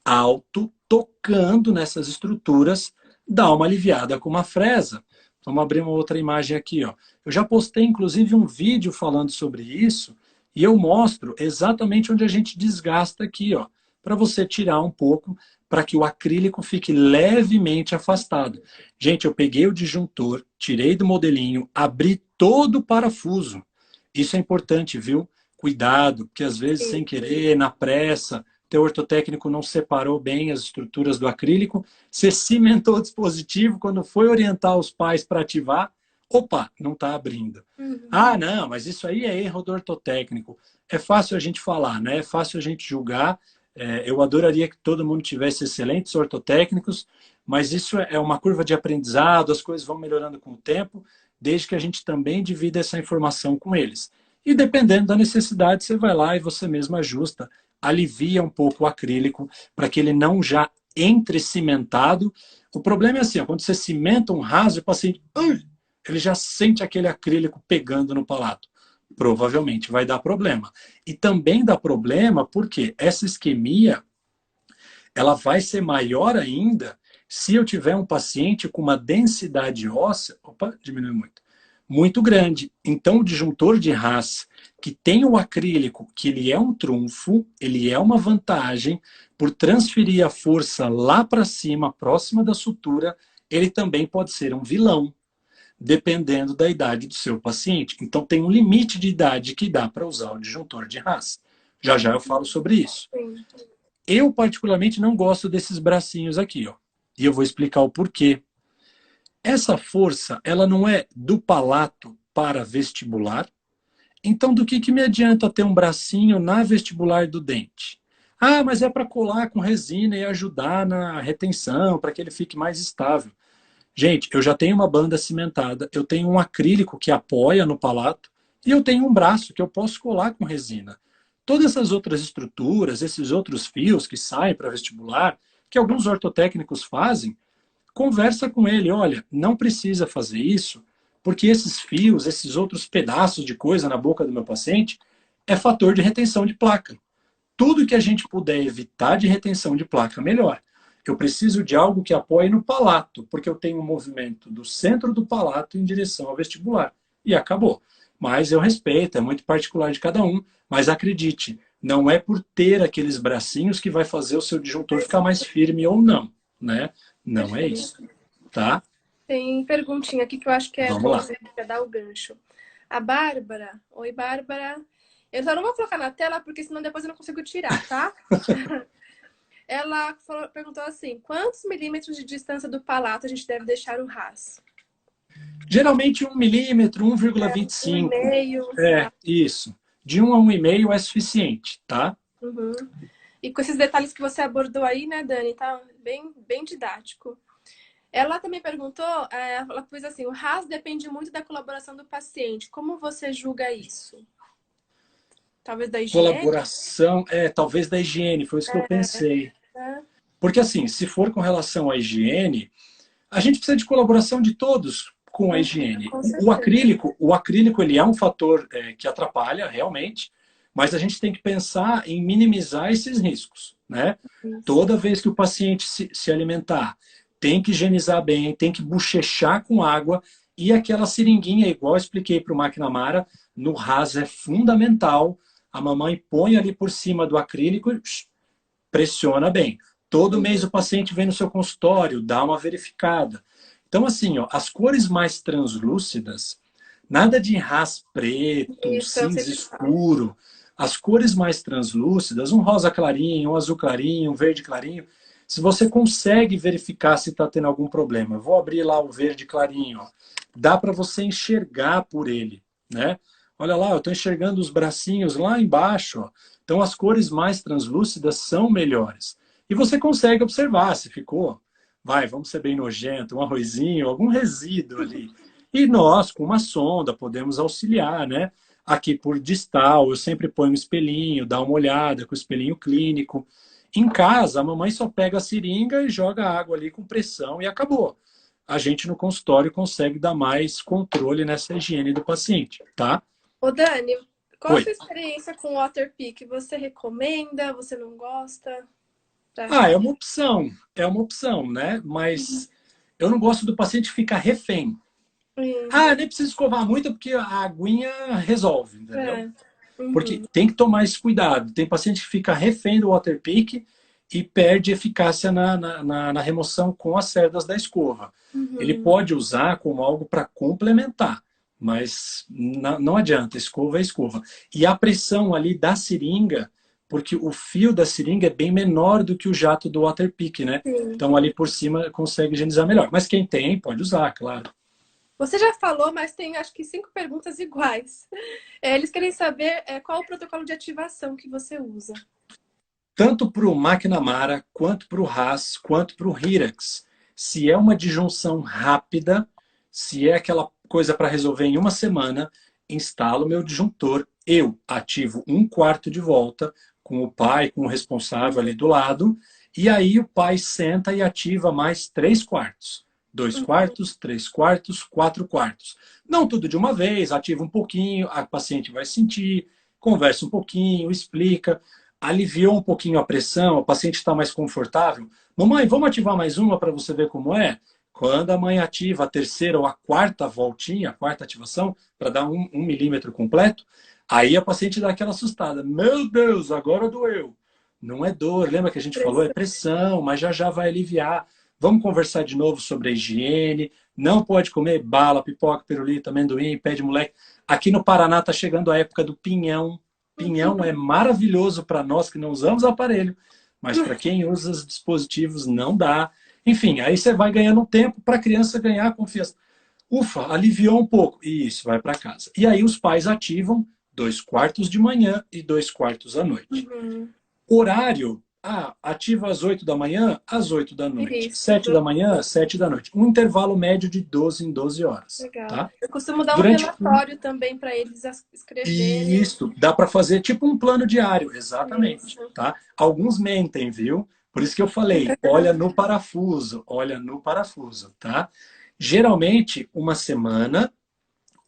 alto, tocando nessas estruturas, dá uma aliviada com uma fresa. Vamos abrir uma outra imagem aqui. Ó. Eu já postei, inclusive, um vídeo falando sobre isso, e eu mostro exatamente onde a gente desgasta aqui, ó, para você tirar um pouco, para que o acrílico fique levemente afastado. Gente, eu peguei o disjuntor, tirei do modelinho, abri todo o parafuso. Isso é importante, viu? Cuidado, porque às vezes, sem querer, na pressa, teu ortotécnico não separou bem as estruturas do acrílico, você cimentou o dispositivo, quando foi orientar os pais para ativar, opa, não está abrindo. Ah, não, mas isso aí é erro do ortotécnico. É fácil a gente falar, né? É fácil a gente julgar. Eu adoraria que todo mundo tivesse excelentes ortotécnicos, mas isso é uma curva de aprendizado, as coisas vão melhorando com o tempo, desde que a gente também divida essa informação com eles. E dependendo da necessidade, você vai lá e você mesmo ajusta, alivia um pouco o acrílico para que ele não já entre cimentado. O problema é assim, ó, quando você cimenta um raso, o paciente ele já sente aquele acrílico pegando no palato. Provavelmente vai dar problema. E também dá problema porque essa isquemia ela vai ser maior ainda se eu tiver um paciente com uma densidade óssea, opa, diminui muito grande. Então, o disjuntor de Haas, que tem o acrílico, que ele é um trunfo, ele é uma vantagem, por transferir a força lá para cima, próxima da sutura, ele também pode ser um vilão, dependendo da idade do seu paciente. Então, tem um limite de idade que dá para usar o disjuntor de Haas. Já já eu falo sobre isso. Sim. Eu, particularmente, não gosto desses bracinhos aqui, ó. E eu vou explicar o porquê. Essa força, ela não é do palato para vestibular. Então, do que me adianta ter um bracinho na vestibular do dente? Ah, mas é para colar com resina e ajudar na retenção, para que ele fique mais estável. Gente, eu já tenho uma banda cimentada, eu tenho um acrílico que apoia no palato e eu tenho um braço que eu posso colar com resina. Todas essas outras estruturas, esses outros fios que saem para vestibular, que alguns ortotécnicos fazem, conversa com ele, olha, não precisa fazer isso, porque esses fios, esses outros pedaços de coisa na boca do meu paciente, é fator de retenção de placa. Tudo que a gente puder evitar de retenção de placa, melhor. Eu preciso de algo que apoie no palato, porque eu tenho um movimento do centro do palato em direção ao vestibular. E acabou. Mas eu respeito, é muito particular de cada um. Mas acredite, não é por ter aqueles bracinhos que vai fazer o seu disjuntor ficar mais firme ou não, né? Não é isso, tá? Tem perguntinha aqui que eu acho que é Vamos bom lá. pra dar o gancho. A Bárbara. Oi, Bárbara. Eu só não vou colocar na tela, porque senão depois eu não consigo tirar, tá? Ela perguntou assim, quantos milímetros de distância do palato a gente deve deixar o ras? Geralmente 1 milímetro, Um e 1,25. meio. É, isso. De 1 a 1,5 é suficiente, tá? Uhum. E com esses detalhes que você abordou aí, né, Dani? Tá bem, bem didático. Ela também perguntou, ela pôs assim, o RAS depende muito da colaboração do paciente. Como você julga isso? Talvez da higiene? Colaboração, talvez da higiene, foi isso que eu pensei. Né? Porque assim, se for com relação à higiene, a gente precisa de colaboração de todos com a higiene. Com O certeza. acrílico, o acrílico ele é um fator que atrapalha realmente, mas a gente tem que pensar em minimizar esses riscos, né? Isso. Toda vez que o paciente se alimentar, tem que higienizar bem, tem que bochechar com água e aquela seringuinha, igual eu expliquei para o McNamara, no ras é fundamental. A mamãe põe ali por cima do acrílico e pressiona bem. Todo mês o paciente vem no seu consultório, dá uma verificada. Então, assim, ó, as cores mais translúcidas, nada de ras preto, Isso, eu sei cinza que fala. escuro. As cores mais translúcidas, um rosa clarinho, um azul clarinho, um verde clarinho, se você consegue verificar se está tendo algum problema. Eu vou abrir lá o verde clarinho. Ó. Dá para você enxergar por ele, né? Olha lá, eu estou enxergando os bracinhos lá embaixo. Ó. Então, as cores mais translúcidas são melhores. E você consegue observar se ficou, vamos ser bem nojento, um arrozinho, algum resíduo ali. E nós, com uma sonda, podemos auxiliar, né? Aqui por distal, eu sempre ponho um espelhinho, dá uma olhada com o espelhinho clínico. Em casa, a mamãe só pega a seringa e joga água ali com pressão e acabou. A gente no consultório consegue dar mais controle nessa higiene do paciente, tá? Ô, Dani, qual a Oi. sua experiência com o Waterpik? Você recomenda? Você não gosta? Ah, é uma opção, né? Mas eu não gosto do paciente ficar refém. Ah, nem precisa escovar muito porque a aguinha resolve, entendeu? É. Porque Uhum. tem que tomar esse cuidado. Tem paciente que fica refém do Waterpik e perde eficácia na remoção com as cerdas da escova. Ele Uhum. pode usar como algo para complementar, mas não adianta, escova é escova. E a pressão ali da seringa, porque o fio da seringa é bem menor do que o jato do Waterpik, né? Sim. Então ali por cima consegue higienizar melhor. Mas quem tem, pode usar, claro. Você já falou, mas tem acho que 5 perguntas iguais. Eles querem saber qual o protocolo de ativação que você usa. Tanto para o McNamara, quanto para o Haas, quanto para o Hirax. Se é uma disjunção rápida, se é aquela coisa para resolver em uma semana, instalo meu disjuntor eu ativo um quarto de volta, com o pai, com o responsável ali do lado, e aí o pai senta e ativa mais 3 quartos. 2 quartos, 3 quartos, 4 quartos. Não tudo de uma vez, ativa um pouquinho, a paciente vai sentir, conversa um pouquinho, explica, aliviou um pouquinho a pressão, a paciente está mais confortável. Mamãe, vamos ativar mais uma para você ver como é? Quando a mãe ativa a terceira ou a quarta voltinha, a quarta ativação, para dar um milímetro completo, aí a paciente dá aquela assustada. Meu Deus, agora doeu. Não é dor, lembra que a gente falou? É pressão, mas já já vai aliviar. Vamos conversar de novo sobre a higiene. Não pode comer bala, pipoca, pirulito, amendoim, pé de moleque. Aqui no Paraná está chegando a época do pinhão. Pinhão é maravilhoso para nós que não usamos aparelho, mas para quem usa os dispositivos não dá. Enfim, aí você vai ganhando tempo para a criança ganhar confiança. Ufa, aliviou um pouco. E isso, vai para casa. E aí os pais ativam 2 quartos de manhã e 2 quartos à noite. Horário, ativa às 8 da manhã, às 8 da noite. Isso. 7 da manhã, 7 da noite. Um intervalo médio de 12 em 12 horas. Legal. Tá? Eu costumo dar um relatório também para eles escreverem. Isso, dá para fazer tipo um plano diário, exatamente. Tá? Alguns mentem, viu? Por isso que eu falei, olha no parafuso, tá? Geralmente, uma semana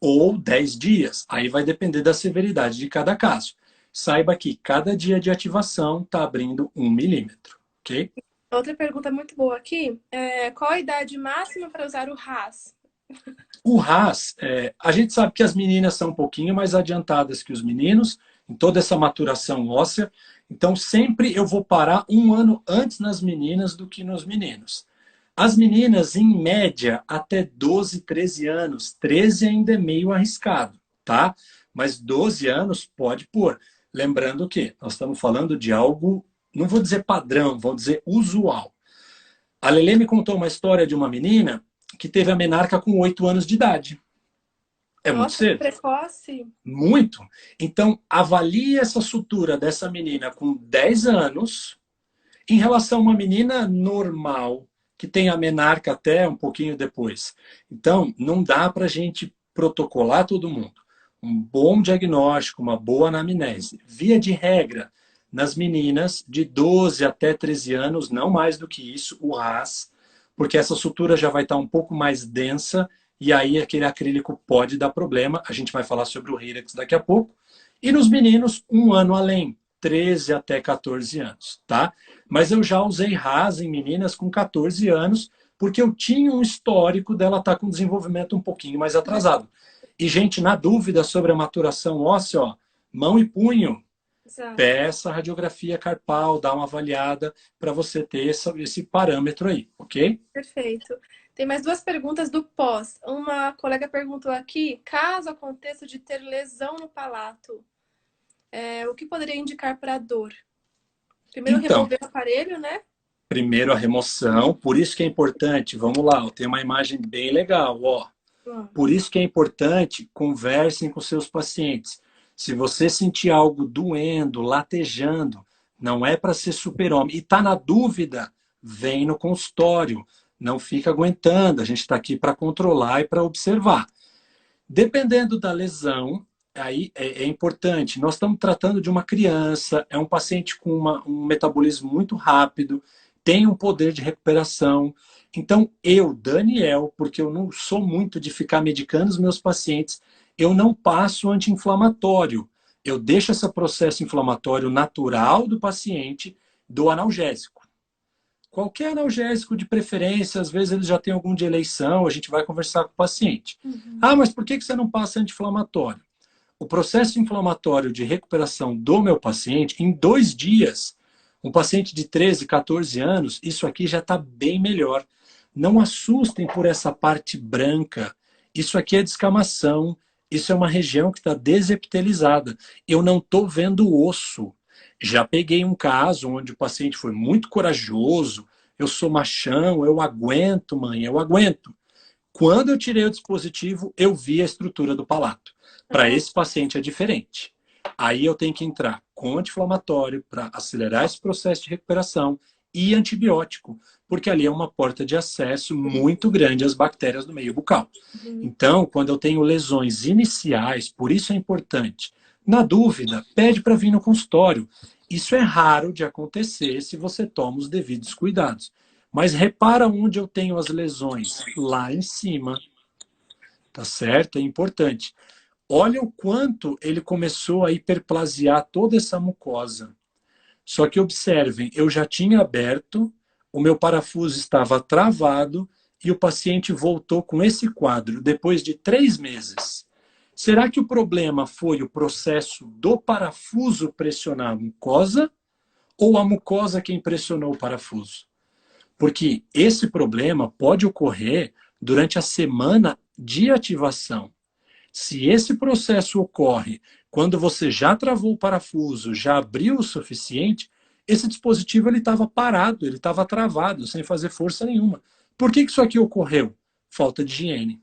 ou 10 dias. Aí vai depender da severidade de cada caso. Saiba que cada dia de ativação está abrindo 1 milímetro, ok? Outra pergunta muito boa aqui, qual a idade máxima para usar o RAS? O RAS, a gente sabe que as meninas são um pouquinho mais adiantadas que os meninos, em toda essa maturação óssea. Então, sempre eu vou parar 1 ano antes nas meninas do que nos meninos. As meninas, em média, até 12, 13 anos. 13 ainda é meio arriscado, tá? Mas 12 anos pode pôr. Lembrando que nós estamos falando de algo, não vou dizer padrão, vou dizer usual. A Lelê me contou uma história de uma menina que teve a menarca com 8 anos de idade. É muito cedo. Precoce. Muito. Então, avalie essa sutura dessa menina com 10 anos em relação a uma menina normal, que tem a menarca até um pouquinho depois. Então, não dá para a gente protocolar todo mundo. Um bom diagnóstico, uma boa anamnese. Via de regra, nas meninas de 12 até 13 anos, não mais do que isso, o RAS, porque essa sutura já vai estar um pouco mais densa e aí aquele acrílico pode dar problema. A gente vai falar sobre o Hyrax daqui a pouco. E nos meninos, 1 ano além, 13 até 14 anos, tá? Mas eu já usei RAS em meninas com 14 anos, porque eu tinha um histórico dela estar com desenvolvimento um pouquinho mais atrasado. E, gente, na dúvida sobre a maturação óssea, ó, mão e punho, peça a radiografia carpal, dá uma avaliada para você ter esse parâmetro aí, ok? Perfeito. Tem mais 2 perguntas do pós. Uma colega perguntou aqui, caso aconteça de ter lesão no palato, o que poderia indicar para dor? Primeiro remover o aparelho, né? Primeiro a remoção, por isso que é importante, vamos lá, tem uma imagem bem legal, ó. Por isso que é importante, conversem com seus pacientes. Se você sentir algo doendo, latejando, não é para ser super-homem. E está na dúvida, vem no consultório. Não fica aguentando. A gente está aqui para controlar e para observar. Dependendo da lesão, aí é importante. Nós estamos tratando de uma criança, é um paciente com um metabolismo muito rápido, tem um poder de recuperação. Então, eu, Daniel, porque eu não sou muito de ficar medicando os meus pacientes, eu não passo anti-inflamatório. Eu deixo esse processo inflamatório natural do paciente do analgésico. Qualquer analgésico de preferência, às vezes ele já tem algum de eleição, a gente vai conversar com o paciente. Mas por que você não passa anti-inflamatório? O processo inflamatório de recuperação do meu paciente, em 2 dias, um paciente de 13, 14 anos, isso aqui já está bem melhor. Não assustem por essa parte branca. Isso aqui é descamação. Isso é uma região que está desepitelizada. Eu não estou vendo o osso. Já peguei um caso onde o paciente foi muito corajoso. Eu sou machão, eu aguento, mãe, eu aguento. Quando eu tirei o dispositivo, eu vi a estrutura do palato. Para esse paciente é diferente. Aí eu tenho que entrar com anti-inflamatório para acelerar esse processo de recuperação e antibiótico, porque ali é uma porta de acesso muito grande às bactérias do meio bucal. Então, quando eu tenho lesões iniciais, por isso é importante, Na dúvida, pede para vir no consultório. Isso é raro de acontecer se você toma os devidos cuidados. Mas repara onde eu tenho as lesões, lá em cima, tá certo? É importante. Olha o quanto ele começou a hiperplasiar toda essa mucosa. Só que observem, eu já tinha aberto, o meu parafuso estava travado e o paciente voltou com esse quadro depois de 3 meses. Será que o problema foi o processo do parafuso pressionar a mucosa ou a mucosa quem pressionou o parafuso? Porque esse problema pode ocorrer durante a semana de ativação. Se esse processo ocorre quando você já travou o parafuso, já abriu o suficiente, esse dispositivo ele estava parado, ele estava travado, sem fazer força nenhuma. Por que isso aqui ocorreu? Falta de higiene.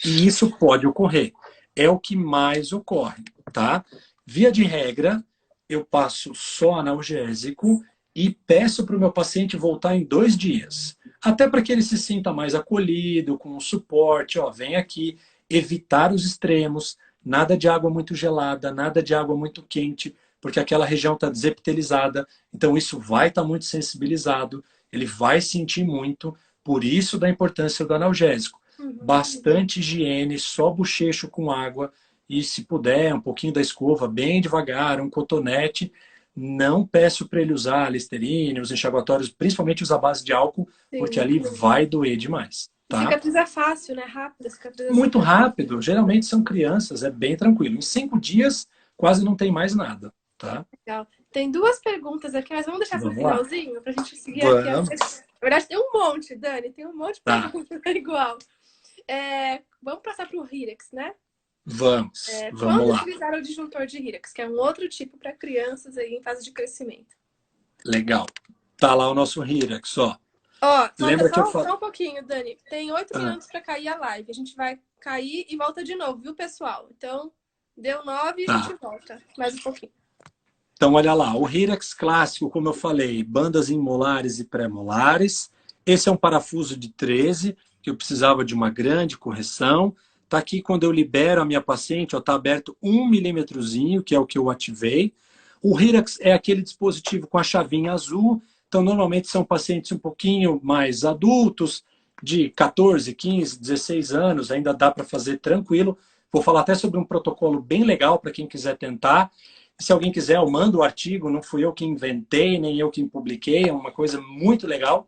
E isso pode ocorrer. É o que mais ocorre, tá? Via de regra, eu passo só analgésico e peço para o meu paciente voltar em 2 dias. Até para que ele se sinta mais acolhido, com o suporte, ó, vem aqui, evitar os extremos, nada de água muito gelada, nada de água muito quente, porque aquela região está desepitelizada, então isso vai estar muito sensibilizado, ele vai sentir muito, por isso da importância do analgésico. Bastante higiene, só bochecho com água e, se puder, um pouquinho da escova, bem devagar, um cotonete. Não peço para ele usar a Listerine, os enxaguatórios, principalmente os à base de álcool, porque Sim. ali vai doer demais, E tá? cicatriza fácil, né? Rápida, cicatriza Muito super. rápido, geralmente são crianças, é bem tranquilo. Em 5 dias, quase não tem mais nada, tá? Legal. Tem duas perguntas aqui, mas vamos deixar para o Vamos lá. finalzinho, para a gente seguir aqui. Vamos. Na verdade, tem um monte, Dani, tem um monte de Tá, perguntas igual. Vamos passar para o Hirex, né? vamos. Vamos Quando lá. utilizar o disjuntor de Hirex, que é um outro tipo para crianças aí em fase de crescimento. Legal. Tá lá o nosso Hirax, ó. Ó, falta Lembra que eu só falei? um pouquinho, Dani. Tem 8 minutos para cair a live. A gente vai cair e volta de novo, viu, pessoal? Então, deu 9 e a gente Tá. volta. Mais um pouquinho. Então, olha lá, o Hirax clássico, como eu falei, bandas molares e pré-molares. Esse é um parafuso de 13, que eu precisava de uma grande correção. Tá aqui quando eu libero a minha paciente, está aberto 1 milímetrozinho, que é o que eu ativei. O Hirax é aquele dispositivo com a chavinha azul. Então, normalmente são pacientes um pouquinho mais adultos, de 14, 15, 16 anos, ainda dá para fazer tranquilo. Vou falar até sobre um protocolo bem legal para quem quiser tentar. Se alguém quiser, eu mando o artigo, não fui eu que inventei, nem eu que publiquei, é uma coisa muito legal.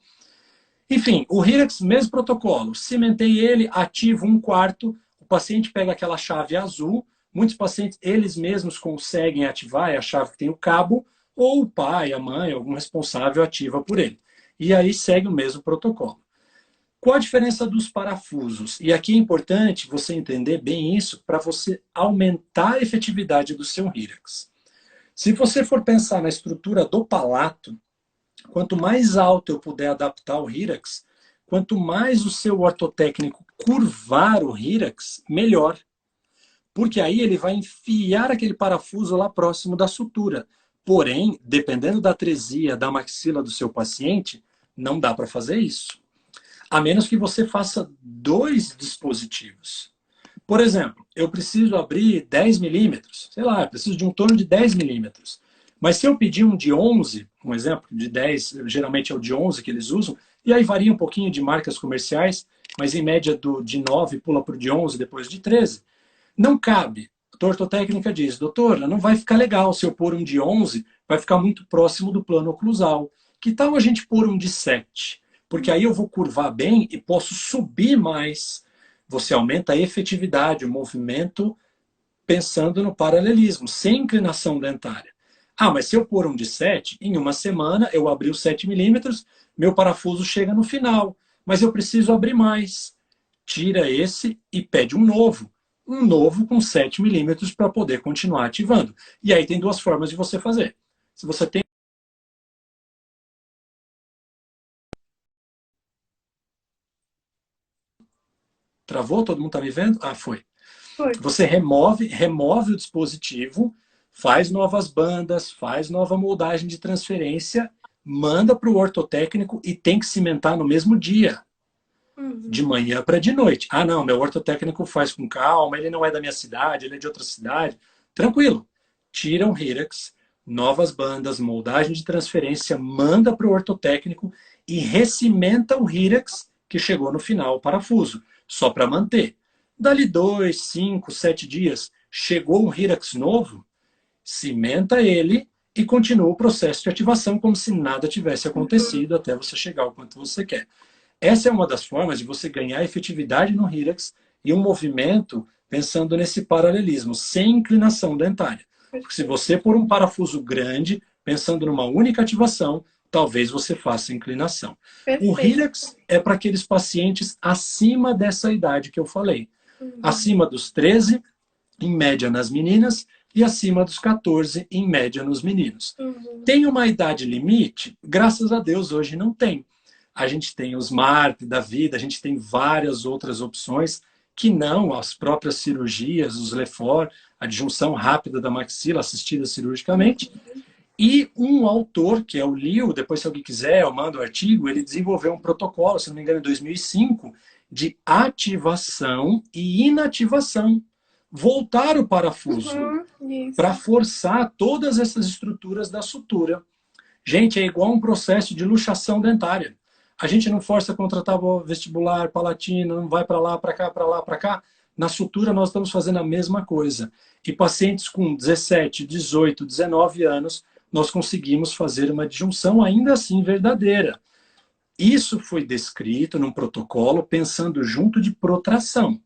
Enfim, o Hirax, mesmo protocolo, cimentei ele, ativo 1/4, o paciente pega aquela chave azul, muitos pacientes, eles mesmos conseguem ativar, é a chave que tem o cabo, ou o pai, a mãe, algum responsável ativa por ele. E aí segue o mesmo protocolo. Qual a diferença dos parafusos? E aqui é importante você entender bem isso para você aumentar a efetividade do seu Hirax. Se você for pensar na estrutura do palato, quanto mais alto eu puder adaptar o Hirax, quanto mais o seu ortotécnico curvar o Hirax, melhor. Porque aí ele vai enfiar aquele parafuso lá próximo da sutura. Porém, dependendo da atresia da maxila do seu paciente, não dá para fazer isso. A menos que você faça 2 dispositivos. Por exemplo, eu preciso abrir 10 milímetros, sei lá, eu preciso de um torno de 10 milímetros. Mas se eu pedir um de 11, um exemplo de 10, geralmente é o de 11 que eles usam, e aí varia um pouquinho de marcas comerciais, mas em média de 9 pula para o de 11, depois de 13, não cabe. A ortotécnica diz, doutora, não vai ficar legal se eu pôr um de 11, vai ficar muito próximo do plano oclusal. Que tal a gente pôr um de 7? Porque aí eu vou curvar bem e posso subir mais. Você aumenta a efetividade, o movimento, pensando no paralelismo, sem inclinação dentária. Ah, mas se eu pôr um de 7, em uma semana eu abri os 7 milímetros, meu parafuso chega no final, mas eu preciso abrir mais. Tira esse e pede um novo. Um novo com 7 milímetros para poder continuar ativando. E aí tem 2 formas de você fazer. Se você tem. Travou? Todo mundo está me vendo? Ah, foi. Foi. Você remove o dispositivo, faz novas bandas, faz nova moldagem de transferência, manda para o ortotécnico e tem que cimentar no mesmo dia, de manhã para de noite. Ah, não, meu ortotécnico faz com calma, ele não é da minha cidade, ele é de outra cidade. Tranquilo. Tira o Hirax, novas bandas, moldagem de transferência, manda para o ortotécnico e recimenta o Hirax que chegou no final, o parafuso, só para manter. Dali 2, 5, 7 dias, chegou um Hirax novo, cimenta ele e continua o processo de ativação como se nada tivesse acontecido até você chegar ao quanto você quer. Essa é uma das formas de você ganhar efetividade no Hirax e um movimento pensando nesse paralelismo, sem inclinação dentária. Porque se você pôr um parafuso grande, pensando numa única ativação, talvez você faça inclinação. Perfeito. O Hirax é para aqueles pacientes acima dessa idade que eu falei. Acima dos 13, em média nas meninas, e acima dos 14, em média nos meninos. Tem uma idade limite? Graças a Deus, hoje não tem. A gente tem os MARP da vida, a gente tem várias outras opções que não as próprias cirurgias, os Lefort, a disjunção rápida da maxila assistida cirurgicamente. E um autor, que é o Liu, depois se alguém quiser, eu mando o artigo, ele desenvolveu um protocolo, se não me engano, em 2005, de ativação e inativação. Voltar o parafuso para forçar todas essas estruturas da sutura. Gente, é igual um processo de luxação dentária. A gente não força contratável vestibular, palatina, não vai para lá, para cá, para lá, para cá. Na sutura nós estamos fazendo a mesma coisa. E pacientes com 17, 18, 19 anos, nós conseguimos fazer uma disjunção ainda assim verdadeira. Isso foi descrito num protocolo pensando junto de protração.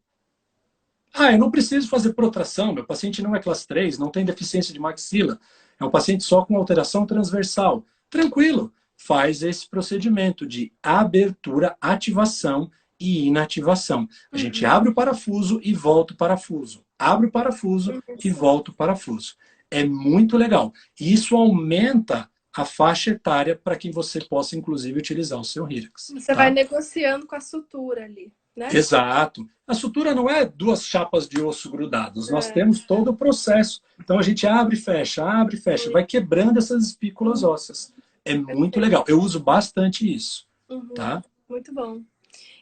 Ah, eu não preciso fazer protração, meu paciente não é classe 3, não tem deficiência de maxila, é um paciente só com alteração transversal. Tranquilo, faz esse procedimento de abertura, ativação e inativação. A gente abre o parafuso e volta o parafuso. Abre o parafuso e volta o parafuso. É muito legal. E isso aumenta a faixa etária para que você possa, inclusive, utilizar o seu Hirax. Você vai negociando com a sutura ali, né? Exato. A sutura não é duas chapas de osso grudadas. Nós temos todo o processo. Então a gente abre e fecha, vai quebrando essas espículas ósseas. É muito legal. Eu uso bastante isso. Tá? Muito bom.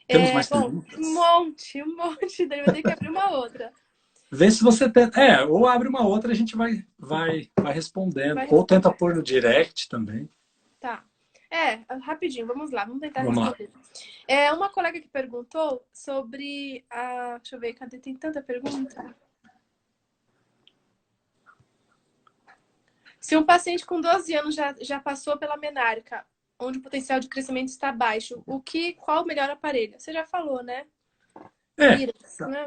Temos mais perguntas? Um monte. Daí vai ter que abrir uma outra. Vê se você tenta. Ou abre uma outra, a gente vai respondendo. Ou tenta pôr no direct também. Tá. Rapidinho, vamos lá, vamos tentar Vamos responder. Uma colega que perguntou sobre a. Deixa eu ver, cadê? Tem tanta pergunta. Se um paciente com 12 anos já passou pela menárquica, onde o potencial de crescimento está baixo, qual o melhor aparelho? Você já falou, né? Iris, né?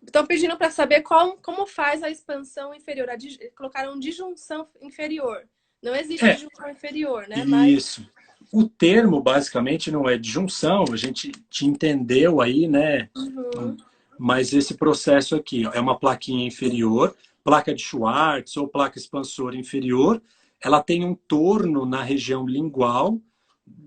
Estão pedindo para saber como faz a expansão inferior. Colocaram disjunção inferior. Não existe disjunção inferior, né? Isso. O termo, basicamente, não é disjunção. A gente te entendeu aí, né? Mas esse processo aqui é uma plaquinha inferior, placa de Schwartz ou placa expansora inferior. Ela tem um torno na região lingual,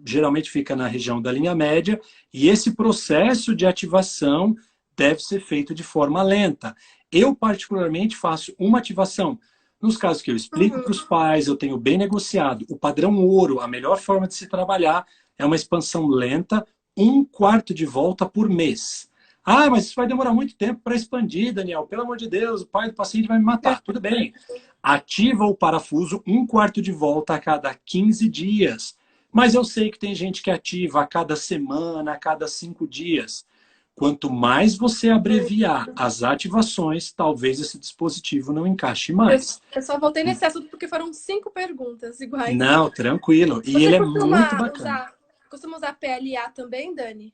geralmente fica na região da linha média, e esse processo de ativação deve ser feito de forma lenta. Eu, particularmente, faço uma ativação. Nos casos que eu explico para os pais, eu tenho bem negociado. O padrão ouro, a melhor forma de se trabalhar é uma expansão lenta, 1/4 de volta por mês. Ah, mas isso vai demorar muito tempo para expandir, Daniel. Pelo amor de Deus, o pai do paciente vai me matar. Tudo bem. Ativa o parafuso 1/4 de volta a cada 15 dias. Mas eu sei que tem gente que ativa a cada semana, a cada 5 dias. Quanto mais você abreviar as ativações, talvez esse dispositivo não encaixe mais. Eu só voltei nesse assunto porque foram 5 perguntas iguais. Não, tranquilo. E ele é muito bacana. Costuma usar PLA também, Dani?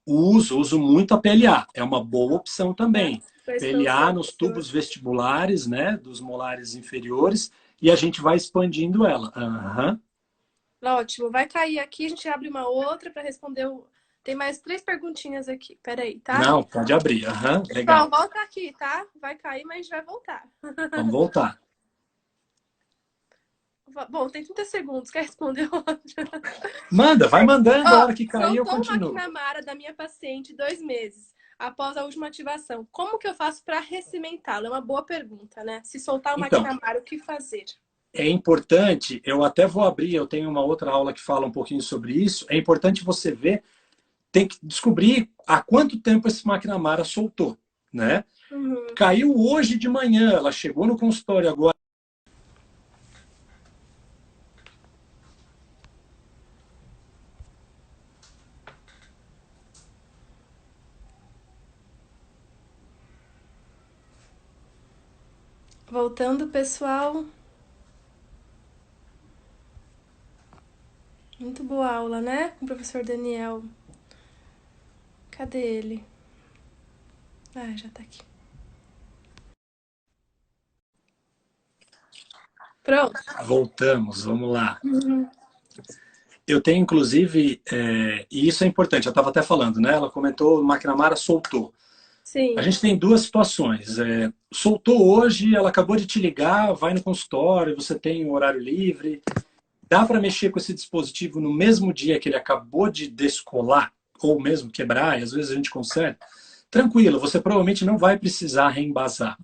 Uso muito a PLA. É uma boa opção também. PLA nos tubos vestibulares, né, dos molares inferiores, e a gente vai expandindo ela. Ótimo. Vai cair aqui, a gente abre uma outra para responder Tem mais 3 perguntinhas aqui. Peraí, tá? Não, pode abrir. Legal. Então, volta aqui, tá? Vai cair, mas a gente vai voltar. Vamos voltar. Bom, tem 30 segundos. Quer responder outra? Manda, vai mandando. A hora que cair, eu continuo. Soltou uma McNamara da minha paciente 2 meses após a última ativação. Como que eu faço para recimentá-la? É uma boa pergunta, né? Se soltar uma McNamara, o que fazer? É importante, eu até vou abrir, eu tenho uma outra aula que fala um pouquinho sobre isso. É importante você ver, tem que descobrir há quanto tempo esse McNamara soltou, né? Uhum. Caiu hoje de manhã, ela chegou no consultório agora. Voltando, pessoal. Muito boa aula, né? Com o professor Daniel. Cadê ele? Ah, já tá aqui. Pronto. Voltamos, vamos lá. Uhum. Eu tenho, inclusive, e isso é importante, eu estava até falando, né? Ela comentou, o McNamara soltou. A Sim. gente tem duas situações. Soltou hoje, ela acabou de te ligar, vai no consultório, você tem um horário livre. Dá para mexer com esse dispositivo no mesmo dia que ele acabou de descolar, ou mesmo quebrar, e às vezes a gente consegue. Tranquilo, você provavelmente não vai precisar reembasar.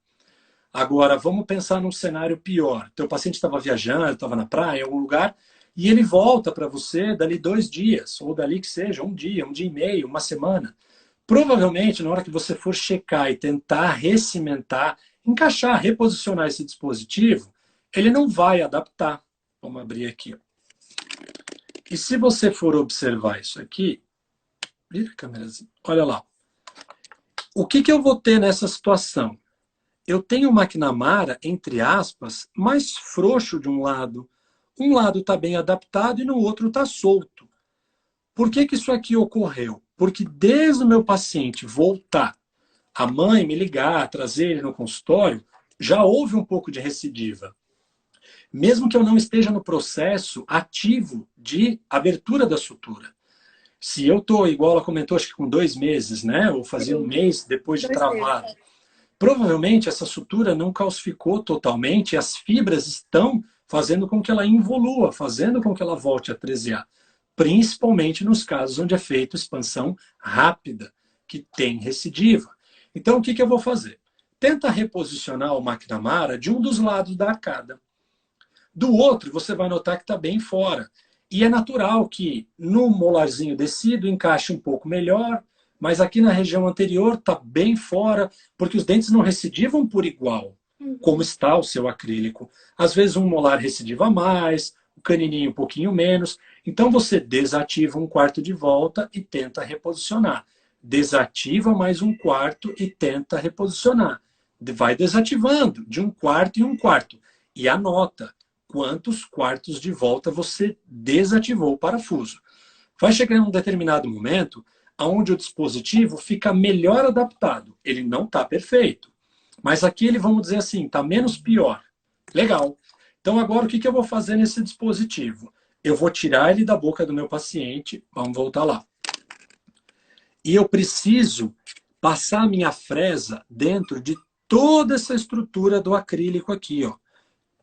Agora, vamos pensar num cenário pior. Teu paciente estava viajando, estava na praia, em algum lugar, e ele volta para você dali 2 dias, ou dali que seja, um dia e meio, uma semana. Provavelmente, na hora que você for checar e tentar recimentar, encaixar, reposicionar esse dispositivo, ele não vai adaptar. Vamos abrir aqui. E se você for observar isso aqui, vira a câmerazinha, olha lá. O que eu vou ter nessa situação? Eu tenho o McNamara, entre aspas, mais frouxo de um lado. Um lado está bem adaptado e no outro está solto. Por que isso aqui ocorreu? Porque desde o meu paciente voltar, a mãe me ligar, trazer ele no consultório, já houve um pouco de recidiva. Mesmo que eu não esteja no processo ativo de abertura da sutura. Se eu estou, igual ela comentou, acho que com 2 meses, né? Ou fazia um Sim. mês depois de 2 meses. travado. Provavelmente essa sutura não calcificou totalmente e as fibras estão fazendo com que ela involua, fazendo com que ela volte a tresear. Principalmente nos casos onde é feita expansão rápida, que tem recidiva. Então, o que eu vou fazer? Tenta reposicionar o McNamara de um dos lados da arcada. Do outro, você vai notar que está bem fora. E é natural que no molarzinho descido encaixe um pouco melhor, mas aqui na região anterior está bem fora, porque os dentes não recidivam por igual, como Uhum. está o seu acrílico. Às vezes um molar recidiva mais, o canininho um pouquinho menos. Então você desativa um quarto de volta e tenta reposicionar. Desativa mais um quarto e tenta reposicionar. Vai desativando de um quarto em um quarto. E anota quantos quartos de volta você desativou o parafuso. Vai chegar em um determinado momento onde o dispositivo fica melhor adaptado. Ele não está perfeito, mas aqui ele, vamos dizer assim, está menos pior. Legal. Então agora o que eu vou fazer nesse dispositivo? Eu vou tirar ele da boca do meu paciente, vamos voltar lá. E eu preciso passar a minha fresa dentro de toda essa estrutura do acrílico aqui, ó.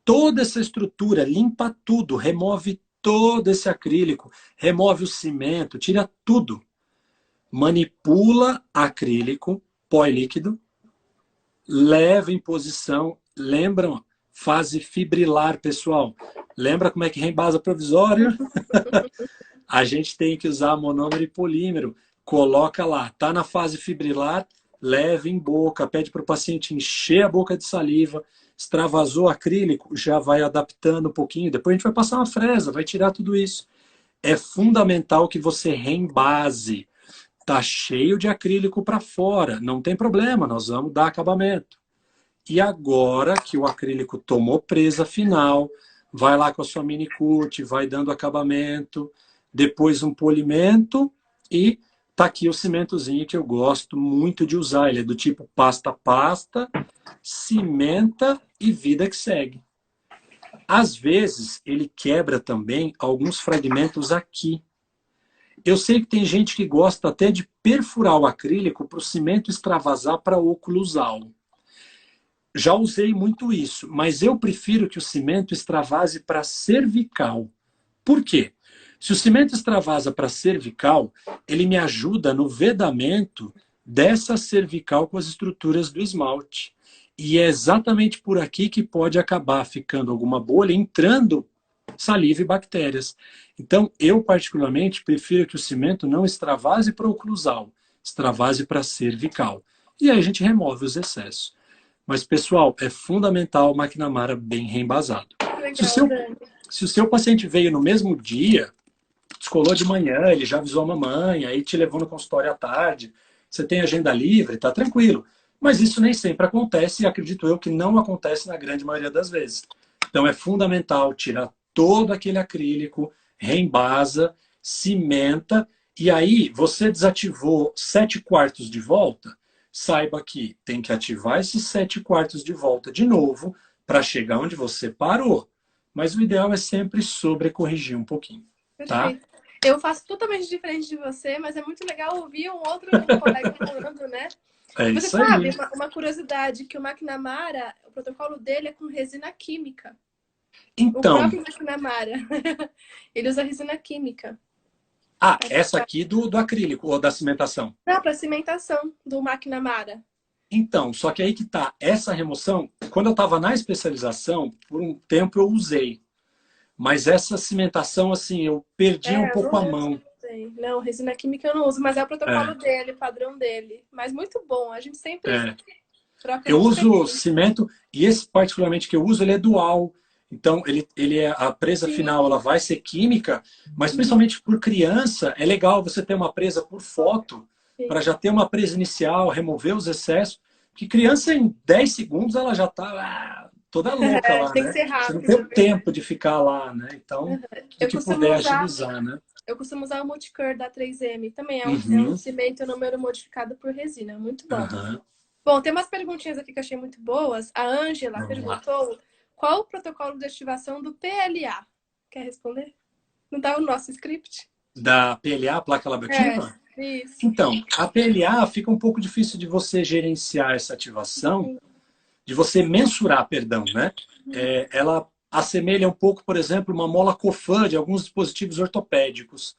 Toda essa estrutura, limpa tudo, remove todo esse acrílico, remove o cimento, tira tudo. Manipula acrílico, pó líquido, leva em posição, lembram? Fase fibrilar, pessoal. Lembra como é que reembasa provisório? A gente tem que usar monômero e polímero. Coloca lá, tá na fase fibrilar, leva em boca, pede para o paciente encher a boca de saliva, extravasou acrílico, já vai adaptando um pouquinho. Depois a gente vai passar uma fresa, vai tirar tudo isso. É fundamental que você reembase. Tá cheio de acrílico para fora, não tem problema, nós vamos dar acabamento. E agora que o acrílico tomou presa final, vai lá com a sua mini cut, vai dando acabamento, depois um polimento e tá aqui o cimentozinho que eu gosto muito de usar. Ele é do tipo pasta-pasta, cimenta e vida que segue. Às vezes, ele quebra também alguns fragmentos aqui. Eu sei que tem gente que gosta até de perfurar o acrílico para o cimento extravasar para oclusal. Já usei muito isso, mas eu prefiro que o cimento extravase para cervical. Por quê? Se o cimento extravasa para cervical, ele me ajuda no vedamento dessa cervical com as estruturas do esmalte. E é exatamente por aqui que pode acabar ficando alguma bolha, entrando saliva e bactérias. Então, eu particularmente prefiro que o cimento não extravase para oclusal, extravase para cervical. e aí a gente remove os excessos. Mas, pessoal, é fundamental o McNamara bem reembasado. Se o Legal, seu, Dani. se o seu paciente veio no mesmo dia, descolou de manhã, ele já avisou a mamãe, aí te levou no consultório à tarde, você tem agenda livre, tá tranquilo. Mas isso nem sempre acontece e acredito eu que não acontece na grande maioria das vezes. Então é fundamental tirar todo aquele acrílico, reembasa, cimenta, e aí você desativou 7/4 de volta, saiba que tem que ativar esses 7/4 de volta de novo para chegar onde você parou. Mas o ideal é sempre sobrecorrigir um pouquinho, tá? Perfeito. Eu faço totalmente diferente de você, mas é muito legal ouvir um outro colega falando, né? É Você isso aí. sabe, uma curiosidade, que o McNamara, o protocolo dele é com resina química. O Então, próprio McNamara, ele usa resina química. essa aqui do acrílico ou da cimentação. Dá para cimentação do McNamara. Então, só que aí que tá, essa remoção, quando eu estava na especialização, por um tempo eu usei. Mas essa cimentação, assim, eu perdi um Eu pouco a não mão. sei. Não, resina química eu não uso, mas é o protocolo É, dele, padrão dele. Mas muito bom, a gente sempre é. troca Eu de uso experiência. cimento, e esse particularmente que eu uso, ele é dual. Então, ele é, a presa final ela Sim, vai ser química, mas principalmente por criança, é legal você ter uma presa por foto, para sim. já ter uma presa inicial, remover os excessos. Porque criança, em 10 segundos, ela já está toda louca É, lá, tem que né? ser Você não rápido, tem é o verdade. tempo de ficar lá, né? Então, tudo Eu que costumo puder usar, agilizar, né? eu costumo usar o Multicure da 3M. Também é um Uhum, cimento número modificado por resina. Muito bom. aham. Bom, tem umas perguntinhas aqui que eu achei muito boas. A Ângela Vamos lá. perguntou qual o protocolo de ativação do PLA? Quer responder? Não tá o nosso script? Da PLA, placa É, labiativa? isso. Então, a PLA fica um pouco difícil de você gerenciar essa ativação, de você mensurar, perdão, né? Ela assemelha um pouco, por exemplo, uma mola Cofan de alguns dispositivos ortopédicos.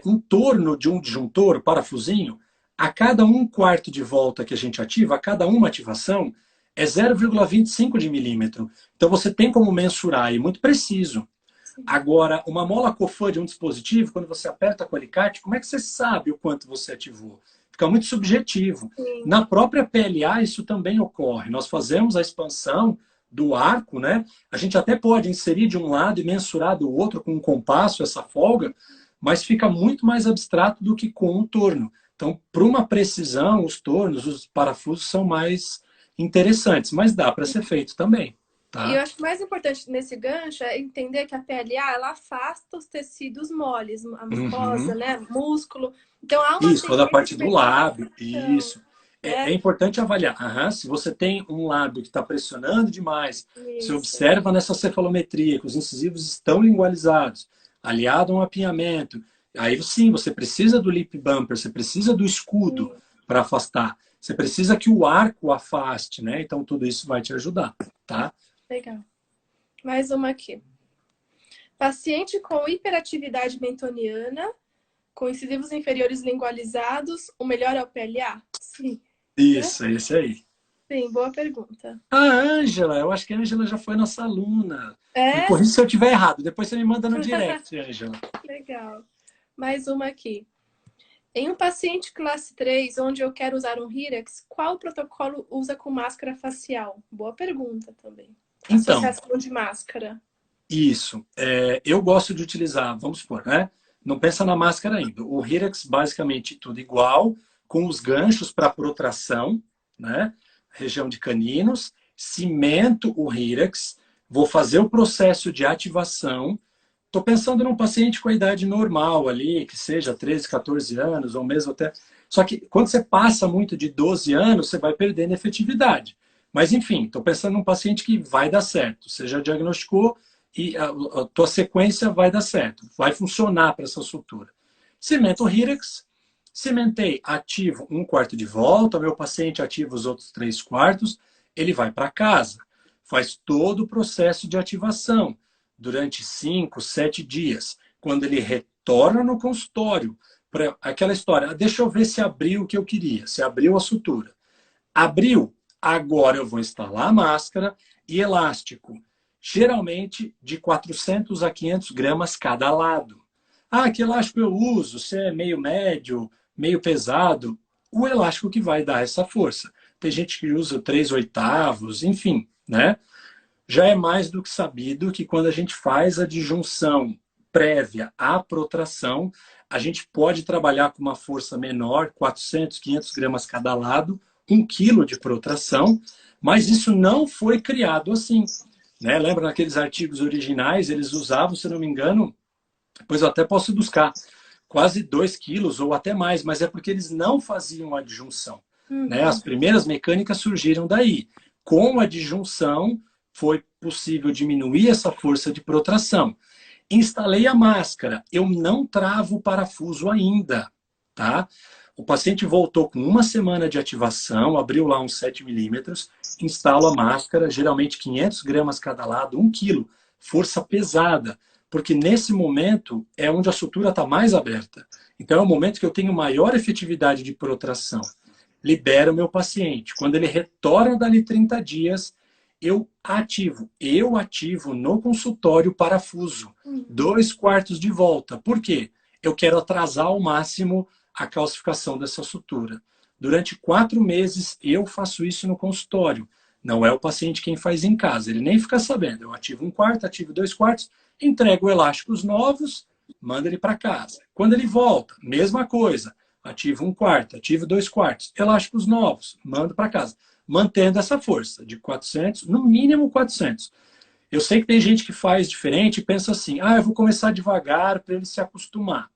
Um torno de um disjuntor, parafusinho, a cada 1/4 de volta que a gente ativa, a cada uma ativação, é 0,25 de milímetro. Então você tem como mensurar, e muito preciso. Sim. Agora, uma mola Cofan de um dispositivo, quando você aperta com o alicate, como é que você sabe o quanto você ativou? Fica muito subjetivo. Sim. Na própria PLA, isso também ocorre. Nós fazemos a expansão do arco, né? A gente até pode inserir de um lado e mensurar do outro com um compasso, essa folga, mas fica muito mais abstrato do que com um torno. Então, para uma precisão, os tornos, os parafusos são mais interessantes, mas dá para ser feito também, E eu tá? acho que o mais importante nesse gancho é entender que a PLA ela afasta os tecidos moles, a mucosa, Uhum. né? Músculo. Então há uma Isso, toda a tendência parte de do melhorar a lábio, função, isso. É né? importante avaliar. Aham, se você tem um lábio que está pressionando demais, você Isso. observa nessa cefalometria que os incisivos estão lingualizados, aliado a um apinhamento. Aí sim, você precisa do lip bumper, você precisa do escudo para afastar. Você precisa que o arco afaste, né? Então tudo isso vai te ajudar, tá? Legal. Mais uma aqui. Paciente com hiperatividade mentoniana, com incisivos inferiores lingualizados, o melhor é o PLA? Sim, né? Isso, esse aí. Sim, boa pergunta. A Ângela, eu acho que a Ângela já foi nossa aluna. Me É? corrija se eu estiver errado. Depois você me manda no direct, Ângela. Legal. Mais uma aqui. Em um paciente classe 3, onde eu quero usar um Hirex, qual protocolo usa com máscara facial? Boa pergunta também. Então, Associação de máscara. isso. Eu gosto de utilizar, vamos supor, né? Não pensa na máscara ainda. O Hirex, basicamente, tudo igual, com os ganchos para protração, né? Região de caninos. Cimento o Hirex. Vou fazer o processo de ativação. Estou pensando num paciente com a idade normal ali, que seja 13, 14 anos, ou mesmo até. Só que quando você passa muito de 12 anos, você vai perdendo efetividade. Mas, enfim, estou pensando num paciente que vai dar certo. Você já diagnosticou e a tua sequência vai dar certo. Vai funcionar para essa sutura. Cimento Hirex. Cimentei, ativo 1/4 de volta, meu paciente ativa os outros 3/4, ele vai para casa. Faz todo o processo de ativação durante 5, 7 dias. Quando ele retorna no consultório, para aquela história, deixa eu ver se abriu o que eu queria, se abriu a sutura. Abriu, agora eu vou instalar a máscara e elástico, geralmente de 400 a 500 gramas cada lado. Ah, que elástico eu uso? Se é meio médio, meio pesado? o elástico que vai dar essa força. Tem gente que usa 3/8, enfim, né? Já é mais do que sabido que quando a gente faz a disjunção prévia à protração, a gente pode trabalhar com uma força menor, 400, 500 gramas cada lado, 1 quilo de protração, mas isso não foi criado assim. Né? Lembra naqueles artigos originais, eles usavam, se não me engano, depois eu até posso buscar, quase 2 quilos ou até mais, mas é porque eles não faziam a disjunção. Né? As primeiras mecânicas surgiram daí. Com a disjunção, foi possível diminuir essa força de protração. Instalei a máscara, eu não travo o parafuso ainda, tá? O paciente voltou com 1 semana de ativação, abriu lá uns 7 milímetros, instalo a máscara, geralmente 500 gramas cada lado, 1 quilo, força pesada, porque nesse momento é onde a sutura está mais aberta. Então é o momento que eu tenho maior efetividade de protração. Libero o meu paciente. Quando ele retorna dali 30 dias, eu ativo no consultório o parafuso. 2/4 de volta. Por quê? Eu quero atrasar ao máximo a calcificação dessa sutura. Durante 4 meses, eu faço isso no consultório. Não é o paciente quem faz em casa. Ele nem fica sabendo. Eu ativo 1/4, ativo 2/4, entrego elásticos novos, mando ele para casa. Quando ele volta, mesma coisa. Ativo 1/4, ativo 2/4, elásticos novos, mando para casa. Mantendo essa força de 400, no mínimo 400. Eu sei que tem gente que faz diferente e pensa assim, eu vou começar devagar para ele se acostumar.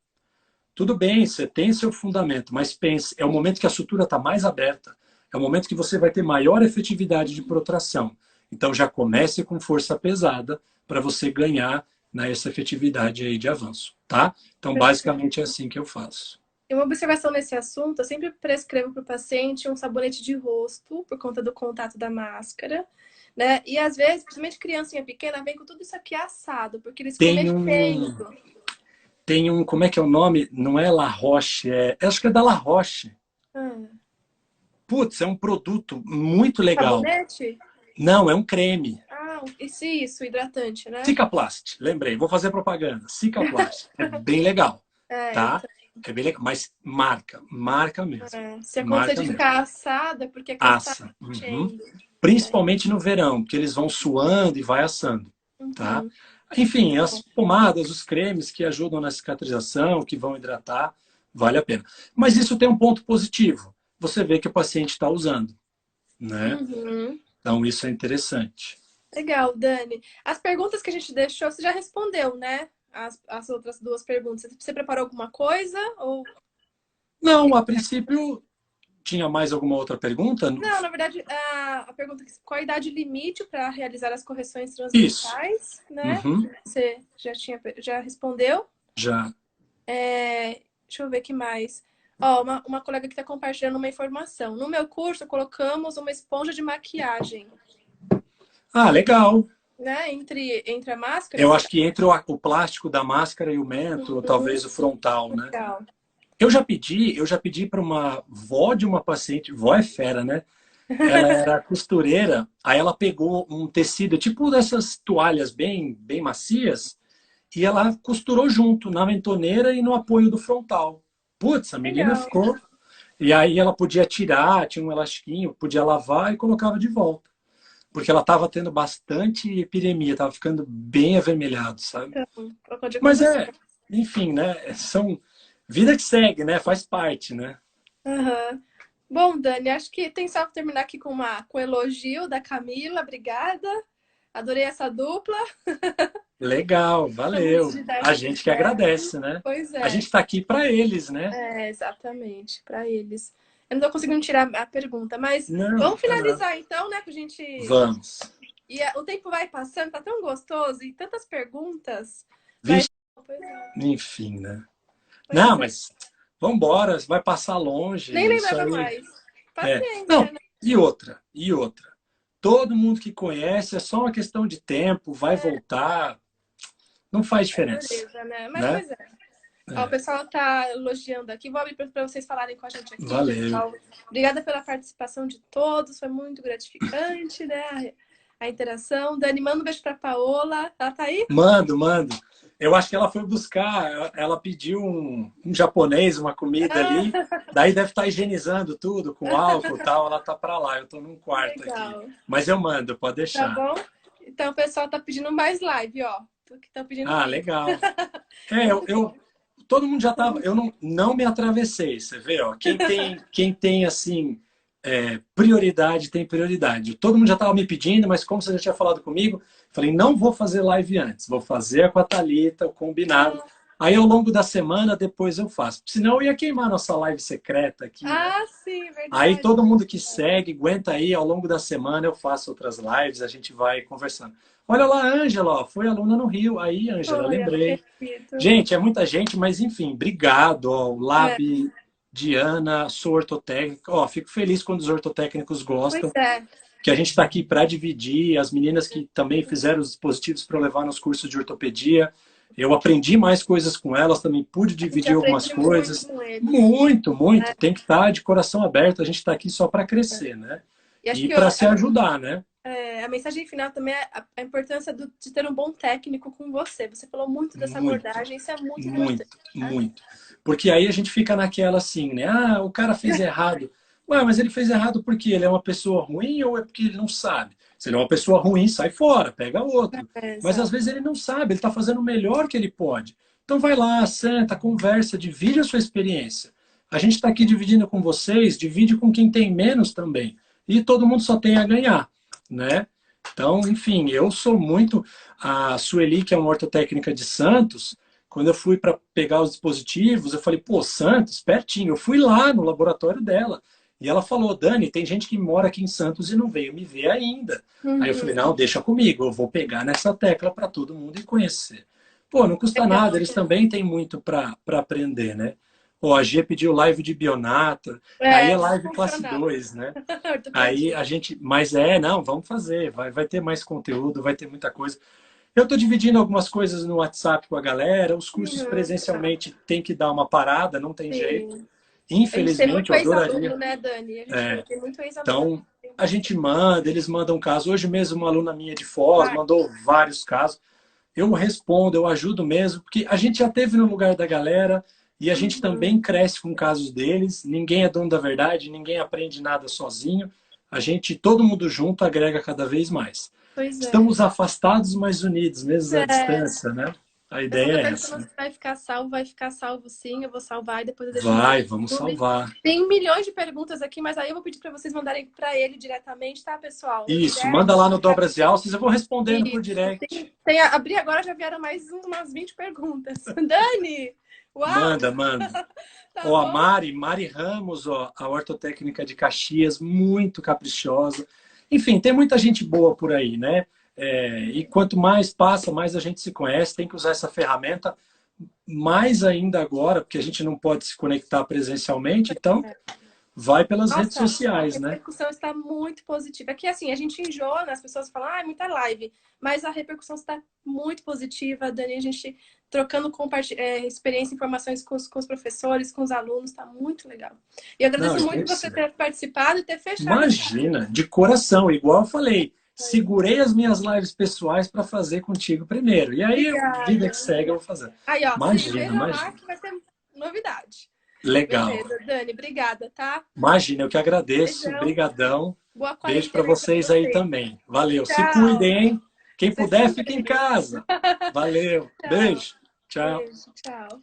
Tudo bem, você tem seu fundamento, mas pense, é o momento que a sutura está mais aberta, é o momento que você vai ter maior efetividade de protração. Então já comece com força pesada para você ganhar essa efetividade aí de avanço, tá? Então basicamente é assim que eu faço. E uma observação nesse assunto, eu sempre prescrevo para o paciente um sabonete de rosto, por conta do contato da máscara, né? E às vezes, principalmente criancinha pequena, vem com tudo isso aqui assado, porque eles ficam mexendo. Tem um, como é que é o nome? Não é La Roche, acho que é da La Roche. Putz, é um produto muito legal. Sabonete? Não, é um creme. Isso, hidratante, né? Cicaplast, lembrei, vou fazer propaganda. Cicaplast, é bem legal, tá? É bem legal, mas marca mesmo. Se acontecer de ficar assada, porque a assa. Principalmente no verão, porque eles vão suando e vai assando, tá? Enfim, as pomadas, os cremes que ajudam na cicatrização, que vão hidratar, vale a pena. Mas isso tem um ponto positivo. Você vê que o paciente está usando, né? Então isso é interessante. Legal, Dani. As perguntas que a gente deixou, você já respondeu, né? As outras 2 perguntas. Você preparou alguma coisa? Ou... Não, a princípio, tinha mais alguma outra pergunta? Não, na verdade, a pergunta é qual a idade limite para realizar as correções transversais, né? Você já respondeu? Já. Deixa eu ver o que mais. Ó, uma colega que está compartilhando uma informação. No meu curso, colocamos uma esponja de maquiagem. Legal. Né? Entre a máscara... Eu acho que entre o plástico da máscara e o mento, talvez o frontal, né? Legal. Eu já pedi para uma vó de uma paciente, vó é fera, né? Ela era costureira, aí ela pegou um tecido, tipo dessas toalhas bem macias, e ela costurou junto, na mentoneira e no apoio do frontal. Putz, a menina ficou... E aí ela podia tirar, tinha um elastiquinho, podia lavar e colocava de volta. Porque ela estava tendo bastante epidemia, estava ficando bem avermelhado, sabe? Mas enfim, né? São vida que segue, né? Faz parte, né? Bom, Dani, acho que tem só terminar aqui com elogio da Camila. Obrigada. Adorei essa dupla. Legal, valeu. A gente que agradece, né? Pois é. A gente está aqui para eles, né? Exatamente, para eles. Eu não estou conseguindo tirar a pergunta, mas vamos finalizar então, né? Que a gente... Vamos. E o tempo vai passando, tá tão gostoso e tantas perguntas. Vixe. Enfim, né? Não, mas vamos embora, vai passar longe. Nem lembrava mais. Paciência, Não, né? e outra. Todo mundo que conhece, é só uma questão de tempo, vai voltar. Não faz diferença. Beleza, né? Mas pois é. Ó, o pessoal tá elogiando aqui. Vou abrir para vocês falarem com a gente aqui. Valeu. Pessoal. Obrigada pela participação de todos. Foi muito gratificante, né? A interação. Dani, manda um beijo para Paola. Ela tá aí? Mando. Eu acho que ela foi buscar, ela pediu um japonês, uma comida ali, Ah, daí deve estar higienizando tudo com álcool e tal, ela tá para lá, eu tô num quarto aqui. legal. Mas eu mando, pode Tá deixar. bom? Então o pessoal tá pedindo mais live, ó. Que estão pedindo Ah, vídeo. legal. É, Muito bom. todo mundo já tava, eu não me atravessei, você vê, ó, quem tem assim, prioridade, tem prioridade. Todo mundo já estava me pedindo, mas como você já tinha falado comigo, falei, não vou fazer live antes, vou fazer com a Thalita, o combinado. Aí ao longo da semana, depois eu faço. Senão eu ia queimar nossa live secreta aqui, né? Ah, sim, Aí verdade. todo mundo que segue, aguenta aí, ao longo da semana eu faço outras lives, a gente vai conversando. Olha lá, a Ângela, ó, foi aluna no Rio. Aí, Ângela, Foi, lembrei. acredito. Gente, é muita gente, mas enfim, obrigado. Ó, o É, Lab, Diana, sou ortotécnico. Ó, fico feliz quando os ortotécnicos pois gostam, é. que a gente está aqui para dividir. As meninas que também fizeram os dispositivos para levar nos cursos de ortopedia. Eu aprendi mais coisas com elas, também pude A gente dividir algumas aprende muito coisas. com eles. Muito, muito. Tem que estar de coração aberto. A gente está aqui só para crescer, né? E acho E que para se ajudar, né? a mensagem final também é a importância de ter um bom técnico com você. Você falou muito dessa Muito. abordagem, isso é muito importante, Muito, tá? muito. Porque aí a gente fica naquela assim, né? Ah, o cara fez errado. Ué, mas ele fez errado porque ele é uma pessoa ruim ou é porque ele não sabe? Se ele é uma pessoa ruim, sai fora, pega outro. É, Mas às exato. vezes ele não sabe, ele está fazendo o melhor que ele pode. Então vai lá, senta, conversa, divide a sua experiência. A gente está aqui dividindo com vocês, divide com quem tem menos também. E todo mundo só tem a ganhar, né? Então, enfim, eu sou muito. A Sueli, que é uma ortotécnica de Santos, quando eu fui para pegar os dispositivos, eu falei, pô, Santos, pertinho. Eu fui lá no laboratório dela. E ela falou, Dani, tem gente que mora aqui em Santos e não veio me ver ainda. Aí eu falei, Uhum. não, deixa comigo, eu vou pegar nessa tecla para todo mundo ir conhecer. Pô, não custa nada, Legal. eles também têm muito para aprender, né? Pô, a G pediu live de Bionata, aí é É, live classe funcional. 2, né? Aí Ortopedia. a gente, mas não, vamos fazer, vai ter mais conteúdo, vai ter muita coisa. Eu estou dividindo algumas coisas no WhatsApp com a galera, os cursos Legal. presencialmente tem que dar uma parada, não tem jeito. Sim. A gente tem Infelizmente, muito eu ex-aluno, adoraria. né, Dani? A gente tem muito ex-aluno. Então, Tem a gente bastante. manda, eles mandam casos. Hoje mesmo, uma aluna minha de Foz Vai. mandou vários casos. Eu respondo, eu ajudo mesmo, porque a gente já teve no lugar da galera e a gente Uhum. também cresce com casos deles. Ninguém é dono da verdade, ninguém aprende nada sozinho. A gente, todo mundo junto, agrega cada vez mais. Pois é. Estamos afastados, mas unidos, mesmo à É, distância, né? A o pessoal ideia tá é perguntando essa. se vai ficar salvo sim, eu vou salvar e depois eu deixo no Vai, vamos YouTube. salvar. Tem milhões de perguntas aqui, mas aí eu vou pedir para vocês mandarem para ele diretamente, tá, pessoal? No Isso, direct. manda lá no Dobras de Alças, eu vou respondendo por Isso. direct. Abri agora, já vieram mais umas 20 perguntas. Dani! Uau! Manda, manda. Tá Ó, a bom? Mari Ramos, ó, a ortotécnica de Caxias, muito caprichosa. Enfim, tem muita gente boa por aí, né? E quanto mais passa, mais a gente se conhece. Tem que usar essa ferramenta mais ainda agora, porque a gente não pode se conectar presencialmente, então vai pelas redes Nossa, a sociais, né? repercussão está muito positiva. Aqui, assim, a gente enjoa, né? As pessoas falam, ah, é muita live. Mas a repercussão está muito positiva. Dani, a gente trocando experiência, informações com os professores, com os alunos, está muito legal. E eu Não, agradeço muito você isso. ter participado e ter fechado essa. Imagina, de coração, igual eu falei. Segurei as minhas lives pessoais para fazer contigo primeiro. E aí, vida que Obrigada. segue, eu vou fazer. Aí, ó, Imagina, veja lá imagina. que vai ser novidade. Legal. Beleza, Dani, obrigada, tá? Imagina, eu que agradeço. Beijão. Brigadão. Boa Beijo para quarentena aí pra vocês aí você. também. Valeu. Se Tchau. cuidem, hein? Quem Vocês puder, fique em também. casa. Valeu. Tchau. Beijo. Tchau. Beijo, tchau.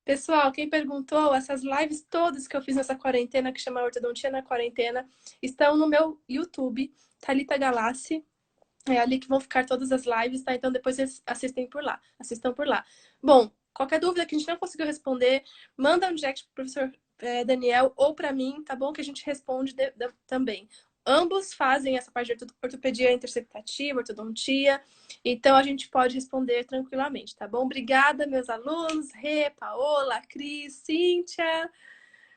Pessoal, quem perguntou, essas lives todas que eu fiz nessa quarentena, que chama Ortodontia na Quarentena, estão no meu YouTube, Thalita Galassi. É ali que vão ficar todas as lives, tá? Então depois vocês assistem por lá. Assistam por lá. Bom, qualquer dúvida que a gente não conseguiu responder, manda um direct pro professor Daniel ou para mim, tá bom? Que a gente responde também. Ambos fazem essa parte de ortopedia interceptativa, ortodontia, então a gente pode responder tranquilamente, tá bom? Obrigada, meus alunos, Rê, Paola, Cris, Cíntia.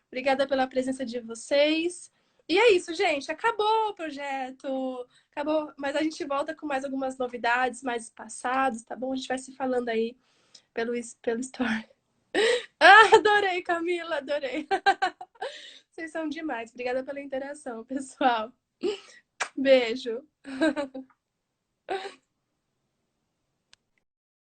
Obrigada pela presença de vocês. E é isso, gente. Acabou o projeto. Acabou, mas a gente volta com mais algumas novidades, mais espaçados, tá bom? A gente vai se falando aí pelo Story. Ah, adorei, Camila, adorei. Vocês são demais. Obrigada pela interação, pessoal. Beijo.